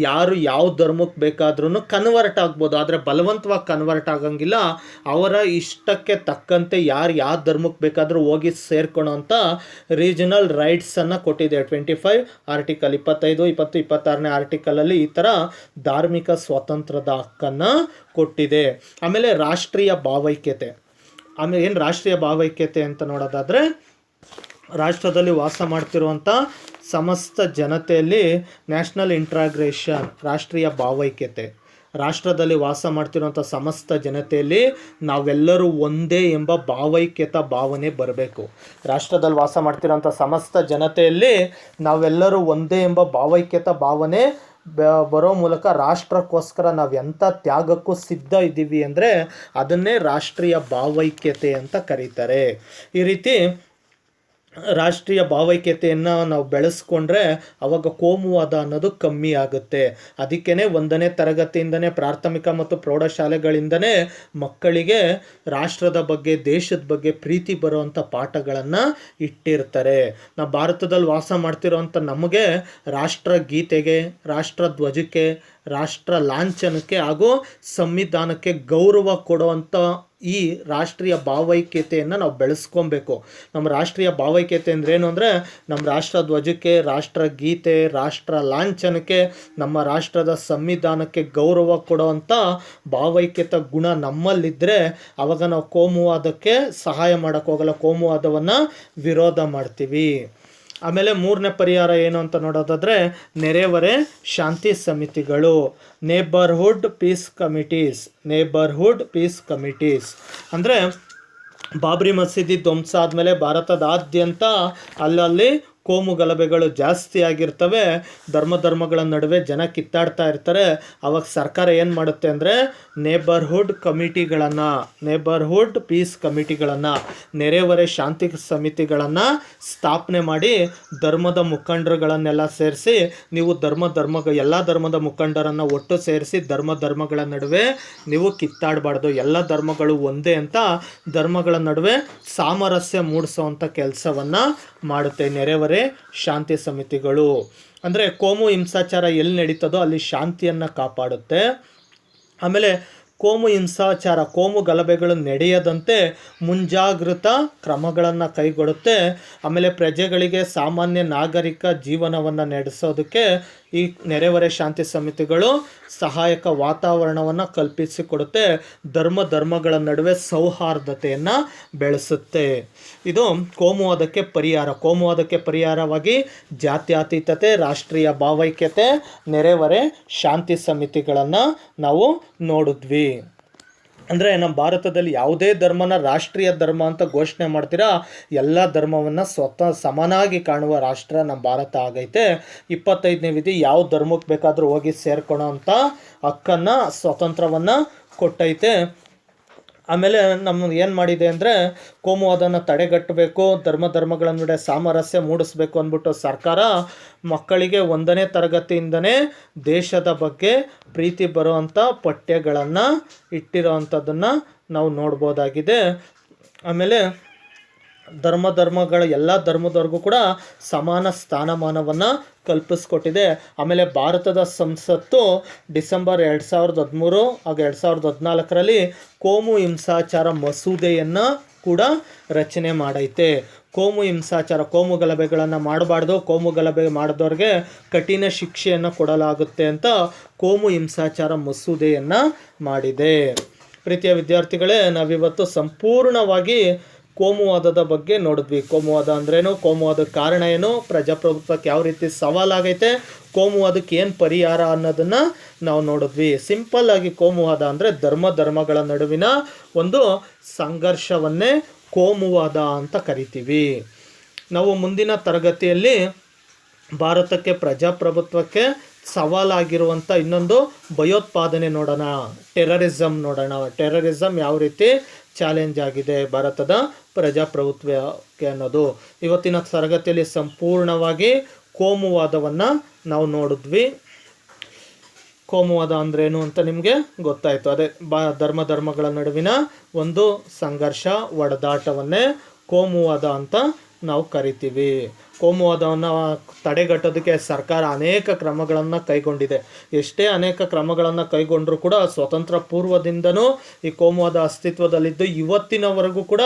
ಯಾರು ಯಾವ ಧರ್ಮಕ್ಕೆ ಬೇಕಾದ್ರೂ ಕನ್ವರ್ಟ್ ಆಗ್ಬೋದು, ಆದರೆ ಬಲವಂತವಾಗಿ ಕನ್ವರ್ಟ್ ಆಗಂಗಿಲ್ಲ. ಅವರ ಇಷ್ಟಕ್ಕೆ ತಕ್ಕಂತೆ ಯಾರು ಯಾವ ಧರ್ಮಕ್ಕೆ ಬೇಕಾದರೂ ಹೋಗಿ ಸೇರ್ಕೊಳ್ಳೋ ಅಂತ ರೀಜನಲ್ ರೈಟ್ಸನ್ನು ಕೊಟ್ಟಿದೆ. 25 ಆರ್ಟಿಕಲ್ 25, 20, 26ನೇ ಆರ್ಟಿಕಲಲ್ಲಿ ಈ ಥರ ಧಾರ್ಮಿಕ ಸ್ವಾತಂತ್ರ್ಯದ ಹಕ್ಕನ್ನು ಕೊಟ್ಟಿದೆ. ಆಮೇಲೆ ರಾಷ್ಟ್ರೀಯ ಭಾವೈಕ್ಯತೆ. ಆಮೇಲೆ ಏನು ರಾಷ್ಟ್ರೀಯ ಭಾವೈಕ್ಯತೆ ಅಂತ ನೋಡೋದಾದರೆ, ರಾಷ್ಟ್ರದಲ್ಲಿ ವಾಸ ಮಾಡ್ತಿರುವಂಥ ಸಮಸ್ತ ಜನತೆಯಲ್ಲಿ ನ್ಯಾಷನಲ್ ಇಂಟ್ರಾಗ್ರೇಷನ್, ರಾಷ್ಟ್ರೀಯ ಭಾವೈಕ್ಯತೆ. ರಾಷ್ಟ್ರದಲ್ಲಿ ವಾಸ ಮಾಡ್ತಿರುವಂಥ ಸಮಸ್ತ ಜನತೆಯಲ್ಲಿ ನಾವೆಲ್ಲರೂ ಒಂದೇ ಎಂಬ ಭಾವೈಕ್ಯತಾ ಭಾವನೆ ಬರಬೇಕು. ರಾಷ್ಟ್ರದಲ್ಲಿ ವಾಸ ಮಾಡ್ತಿರೋಂಥ ಸಮಸ್ತ ಜನತೆಯಲ್ಲಿ ನಾವೆಲ್ಲರೂ ಒಂದೇ ಎಂಬ ಭಾವೈಕ್ಯತಾ ಭಾವನೆ ಬರೋ ಮೂಲಕ ರಾಷ್ಟ್ರಕ್ಕೋಸ್ಕರ ನಾವು ಎಂಥ ತ್ಯಾಗಕ್ಕೂ ಸಿದ್ಧ ಇದ್ದೀವಿ ಅಂದರೆ ಅದನ್ನೇ ರಾಷ್ಟ್ರೀಯ ಭಾವೈಕ್ಯತೆ ಅಂತ ಕರೀತಾರೆ. ಈ ರೀತಿ ರಾಷ್ಟ್ರೀಯ ಭಾವೈಕ್ಯತೆಯನ್ನು ನಾವು ಬೆಳೆಸ್ಕೊಂಡ್ರೆ ಅವಾಗ ಕೋಮುವಾದ ಅನ್ನೋದು ಕಮ್ಮಿ ಆಗುತ್ತೆ. ಅದಕ್ಕೇ 1ನೇ ತರಗತಿಯಿಂದನೇ, ಪ್ರಾಥಮಿಕ ಮತ್ತು ಪ್ರೌಢಶಾಲೆಗಳಿಂದನೇ ಮಕ್ಕಳಿಗೆ ರಾಷ್ಟ್ರದ ಬಗ್ಗೆ, ದೇಶದ ಬಗ್ಗೆ ಪ್ರೀತಿ ಬರುವಂಥ ಪಾಠಗಳನ್ನು ಇಟ್ಟಿರ್ತಾರೆ. ನಾವು ಭಾರತದಲ್ಲಿ ವಾಸ ಮಾಡ್ತಿರೋವಂಥ ನಮಗೆ ರಾಷ್ಟ್ರ ಗೀತೆಗೆ, ರಾಷ್ಟ್ರ ಧ್ವಜಕ್ಕೆ, ರಾಷ್ಟ್ರ ಲಾಂಛನಕ್ಕೆ ಹಾಗೂ ಸಂವಿಧಾನಕ್ಕೆ ಗೌರವ ಕೊಡುವಂಥ ಈ ರಾಷ್ಟ್ರೀಯ ಭಾವೈಕ್ಯತೆಯನ್ನು ನಾವು ಬೆಳೆಸ್ಕೊಬೇಕು. ನಮ್ಮ ರಾಷ್ಟ್ರೀಯ ಭಾವೈಕ್ಯತೆ ಅಂದ್ರೇನು ಅಂದರೆ, ನಮ್ಮ ರಾಷ್ಟ್ರ ಧ್ವಜಕ್ಕೆ, ರಾಷ್ಟ್ರ ಗೀತೆ, ರಾಷ್ಟ್ರ ಲಾಂಛನಕ್ಕೆ, ನಮ್ಮ ರಾಷ್ಟ್ರದ ಸಂವಿಧಾನಕ್ಕೆ ಗೌರವ ಕೊಡುವಂಥ ಭಾವೈಕ್ಯತೆ ಗುಣ ನಮ್ಮಲ್ಲಿದ್ದರೆ ಅವಾಗ ನಾವು ಕೋಮುವಾದಕ್ಕೆ ಸಹಾಯ ಮಾಡೋಕ್ಕೆ ಹೋಗಲ್ಲ, ಕೋಮುವಾದವನ್ನು ವಿರೋಧ ಮಾಡ್ತೀವಿ. ಆಮೇಲೆ 3ನೇ ಪರಿಹಾರ ಏನು ಅಂತ ನೋಡೋದಾದರೆ, ನೆರೆಹೊರೆ ಶಾಂತಿ ಸಮಿತಿಗಳು, ನೇಬರ್ಹುಡ್ ಪೀಸ್ ಕಮಿಟೀಸ್. ಅಂದರೆ ಬಾಬ್ರಿ ಮಸೀದಿ ಧ್ವಂಸ ಆದಮೇಲೆ ಭಾರತದಾದ್ಯಂತ ಅಲ್ಲಲ್ಲಿ ಕೋಮು ಗಲಭೆಗಳು ಜಾಸ್ತಿ ಆಗಿರ್ತವೆ. ಧರ್ಮಗಳ ನಡುವೆ ಜನ ಕಿತ್ತಾಡ್ತಾ ಇರ್ತಾರೆ. ಅವಾಗ ಸರ್ಕಾರ ಏನು ಮಾಡುತ್ತೆ ಅಂದರೆ, ನೇಬರ್ಹುಡ್ ಪೀಸ್ ಕಮಿಟಿಗಳನ್ನು, ನೆರೆಹೊರೆ ಶಾಂತಿ ಸಮಿತಿಗಳನ್ನು ಸ್ಥಾಪನೆ ಮಾಡಿ ಧರ್ಮದ ಮುಖಂಡರುಗಳನ್ನೆಲ್ಲ ಸೇರಿಸಿ, ನೀವು ಎಲ್ಲ ಧರ್ಮದ ಮುಖಂಡರನ್ನು ಒಟ್ಟು ಸೇರಿಸಿ ಧರ್ಮಗಳ ನಡುವೆ ನೀವು ಕಿತ್ತಾಡಬಾರ್ದು, ಎಲ್ಲ ಧರ್ಮಗಳು ಒಂದೇ ಅಂತ ಧರ್ಮಗಳ ನಡುವೆ ಸಾಮರಸ್ಯ ಮೂಡಿಸುವಂಥ ಕೆಲಸವನ್ನು ಮಾಡುತ್ತೆ ನೆರೆಹೊರೆ ಶಾಂತಿ ಸಮಿತಿಗಳು. ಅಂದರೆ ಕೋಮು ಹಿಂಸಾಚಾರ ಎಲ್ಲಿ ನಡೀತದೋ ಅಲ್ಲಿ ಶಾಂತಿಯನ್ನು ಕಾಪಾಡುತ್ತೆ. ಆಮೇಲೆ ಕೋಮು ಹಿಂಸಾಚಾರ, ಕೋಮು ಗಲಭೆಗಳು ನಡೆಯದಂತೆ ಮುಂಜಾಗೃತಾ ಕ್ರಮಗಳನ್ನು ಕೈಗೊಳ್ಳುತ್ತೆ. ಆಮೇಲೆ ಪ್ರಜೆಗಳಿಗೆ ಸಾಮಾನ್ಯ ನಾಗರಿಕ ಜೀವನವನ್ನು ನಡೆಸೋದಕ್ಕೆ ಈ ನೆರೆಹೊರೆ ಶಾಂತಿ ಸಮಿತಿಗಳು ಸಹಾಯಕ ವಾತಾವರಣವನ್ನು ಕಲ್ಪಿಸಿಕೊಡುತ್ತೆ. ಧರ್ಮಗಳ ನಡುವೆ ಸೌಹಾರ್ದತೆಯನ್ನು ಬೆಳೆಸುತ್ತೆ. ಇದು ಕೋಮುವಾದಕ್ಕೆ ಪರಿಹಾರವಾಗಿ ಜಾತ್ಯತೀತತೆ, ರಾಷ್ಟ್ರೀಯ ಭಾವೈಕ್ಯತೆ, ನೆರೆಹೊರೆ ಶಾಂತಿ ಸಮಿತಿಗಳನ್ನು ನಾವು ನೋಡಿದ್ವಿ. ಅಂದರೆ ನಮ್ಮ ಭಾರತದಲ್ಲಿ ಯಾವುದೇ ಧರ್ಮನ ರಾಷ್ಟ್ರೀಯ ಧರ್ಮ ಅಂತ ಘೋಷಣೆ ಮಾಡ್ತೀರಾ, ಎಲ್ಲ ಧರ್ಮವನ್ನು ಸ್ವತಃ ಸಮನಾಗಿ ಕಾಣುವ ರಾಷ್ಟ್ರ ನಮ್ಮ ಭಾರತ ಆಗೈತೆ. 25ನೇ ವಿಧಿ ಯಾವ ಧರ್ಮಕ್ಕೆ ಬೇಕಾದರೂ ಹೋಗಿ ಸೇರ್ಕೊಳ್ಳೋ ಅಂಥ ಹಕ್ಕನ್ನು, ಸ್ವಾತಂತ್ರ್ಯವನ್ನು ಕೊಟ್ಟೈತೆ. ಆಮೇಲೆ ನಮ್ಮದು ಏನು ಮಾಡಿದೆ ಅಂದರೆ, ಕೋಮುವಾದನ ತಡೆಗಟ್ಟಬೇಕು, ಧರ್ಮಗಳ ನಡುವೆ ಸಾಮರಸ್ಯ ಮೂಡಿಸ್ಬೇಕು ಅಂದ್ಬಿಟ್ಟು ಸರ್ಕಾರ ಮಕ್ಕಳಿಗೆ 1ನೇ ತರಗತಿಯಿಂದನೇ ದೇಶದ ಬಗ್ಗೆ ಪ್ರೀತಿ ಬರುವಂಥ ಪಠ್ಯಗಳನ್ನು ಇಟ್ಟಿರೋ ಅಂಥದ್ದನ್ನು ನಾವು ನೋಡ್ಬೋದಾಗಿದೆ. ಆಮೇಲೆ ಎಲ್ಲ ಧರ್ಮದವ್ರಿಗೂ ಕೂಡ ಸಮಾನ ಸ್ಥಾನಮಾನವನ್ನು ಕಲ್ಪಿಸ್ಕೊಟ್ಟಿದೆ. ಆಮೇಲೆ ಭಾರತದ ಸಂಸತ್ತು ಡಿಸೆಂಬರ್ 2013 ಹಾಗೂ 2014ರಲ್ಲಿ ಕೋಮು ಹಿಂಸಾಚಾರ ಮಸೂದೆಯನ್ನು ಕೂಡ ರಚನೆ ಮಾಡೈತೆ. ಕೋಮು ಹಿಂಸಾಚಾರ, ಕೋಮು ಗಲಭೆಗಳನ್ನು ಮಾಡಬಾರ್ದು, ಕೋಮು ಗಲಭೆ ಮಾಡಿದವ್ರಿಗೆ ಕಠಿಣ ಶಿಕ್ಷೆಯನ್ನು ಕೊಡಲಾಗುತ್ತೆ ಅಂತ ಕೋಮು ಹಿಂಸಾಚಾರ ಮಸೂದೆಯನ್ನು ಮಾಡಿದೆ. ಪ್ರೀತಿಯ ವಿದ್ಯಾರ್ಥಿಗಳೇ, ನಾವಿವತ್ತು ಸಂಪೂರ್ಣವಾಗಿ ಕೋಮುವಾದದ ಬಗ್ಗೆ ನೋಡಿದ್ವಿ. ಕೋಮುವಾದ ಅಂದ್ರೇನು, ಕೋಮುವಾದದ ಕಾರಣ ಏನು, ಪ್ರಜಾಪ್ರಭುತ್ವಕ್ಕೆ ಯಾವ ರೀತಿ ಸವಾಲಾಗೈತೆ, ಕೋಮುವಾದಕ್ಕೆ ಏನು ಪರಿಹಾರ ಅನ್ನೋದನ್ನು ನಾವು ನೋಡಿದ್ವಿ. ಸಿಂಪಲ್ ಆಗಿ ಕೋಮುವಾದ ಅಂದರೆ ಧರ್ಮಗಳ ನಡುವಿನ ಒಂದು ಸಂಘರ್ಷವನ್ನೇ ಕೋಮುವಾದ ಅಂತ ಕರಿತೀವಿ. ನಾವು ಮುಂದಿನ ತರಗತಿಯಲ್ಲಿ ಭಾರತಕ್ಕೆ ಪ್ರಜಾಪ್ರಭುತ್ವಕ್ಕೆ ಸವಾಲಾಗಿರುವಂಥ ಇನ್ನೊಂದು ಭಯೋತ್ಪಾದನೆ ನೋಡೋಣ, ಟೆರರಿಸಮ್ ನೋಡೋಣ. ಟೆರರಿಸಮ್ ಯಾವ ರೀತಿ ಚಾಲೆಂಜ್ ಆಗಿದೆ ಭಾರತದ ಪ್ರಜಾಪ್ರಭುತ್ವಕ್ಕೆ ಅನ್ನೋದು. ಇವತ್ತಿನ ತರಗತಿಯಲ್ಲಿ ಸಂಪೂರ್ಣವಾಗಿ ಕೋಮುವಾದವನ್ನು ನಾವು ನೋಡಿದ್ವಿ. ಕೋಮುವಾದ ಅಂದ್ರೇನು ಅಂತ ನಿಮಗೆ ಗೊತ್ತಾಯಿತು. ಅದೇ ಧರ್ಮಗಳ ನಡುವಿನ ಒಂದು ಸಂಘರ್ಷ, ಒಡೆದಾಟವನ್ನೇ ಕೋಮುವಾದ ಅಂತ ನಾವು ಕರಿತೀವಿ. ಕೋಮುವಾದವನ್ನು ತಡೆಗಟ್ಟೋದಕ್ಕೆ ಸರ್ಕಾರ ಅನೇಕ ಕ್ರಮಗಳನ್ನು ಕೈಗೊಂಡಿದೆ. ಎಷ್ಟೇ ಅನೇಕ ಕ್ರಮಗಳನ್ನು ಕೈಗೊಂಡರೂ ಕೂಡ ಸ್ವತಂತ್ರ ಪೂರ್ವದಿಂದನೂ ಈ ಕೋಮುವಾದ ಅಸ್ತಿತ್ವದಲ್ಲಿದ್ದು ಇವತ್ತಿನವರೆಗೂ ಕೂಡ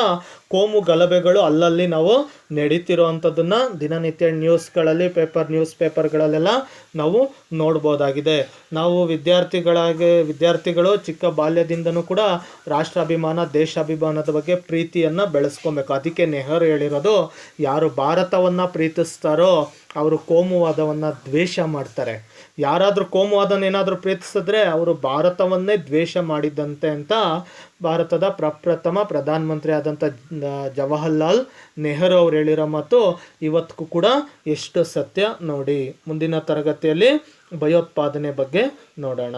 ಕೋಮು ಗಲಭೆಗಳು ಅಲ್ಲಲ್ಲಿ ನಾವು ನಡೀತಿರೋವಂಥದ್ದನ್ನು ದಿನನಿತ್ಯ ನ್ಯೂಸ್ ಪೇಪರ್ಗಳಲ್ಲೆಲ್ಲ ನಾವು ನೋಡ್ಬೋದಾಗಿದೆ. ನಾವು ವಿದ್ಯಾರ್ಥಿಗಳು ಚಿಕ್ಕ ಬಾಲ್ಯದಿಂದನೂ ಕೂಡ ರಾಷ್ಟ್ರಾಭಿಮಾನ, ದೇಶಾಭಿಮಾನದ ಬಗ್ಗೆ ಪ್ರೀತಿಯನ್ನು ಬೆಳೆಸ್ಕೊಬೇಕು. ಅದಕ್ಕೆ ನೆಹರು ಹೇಳಿರೋದು, ಯಾರು ಭಾರತವನ್ನು ಪ್ರೀತಿಸ್ತಾರೋ ಅವರು ಕೋಮುವಾದವನ್ನು ದ್ವೇಷ ಮಾಡ್ತಾರೆ. ಯಾರಾದರೂ ಕೋಮುವಾದನ ಏನಾದರೂ ಪ್ರೀತಿಸಿದ್ರೆ ಅವರು ಭಾರತವನ್ನೇ ದ್ವೇಷ ಮಾಡಿದ್ದಂತೆ ಅಂತ ಭಾರತದ ಪ್ರಪ್ರಥಮ ಪ್ರಧಾನಮಂತ್ರಿ ಆದಂಥ ಜವಾಹರ್ಲಾಲ್ ನೆಹರು ಅವರು ಹೇಳಿರೋ ಮಾತು ಇವತ್ತಿಗೂ ಕೂಡ ಎಷ್ಟು ಸತ್ಯ ನೋಡಿ. ಮುಂದಿನ ತರಗತಿಯಲ್ಲಿ ಭಯೋತ್ಪಾದನೆ ಬಗ್ಗೆ ನೋಡೋಣ.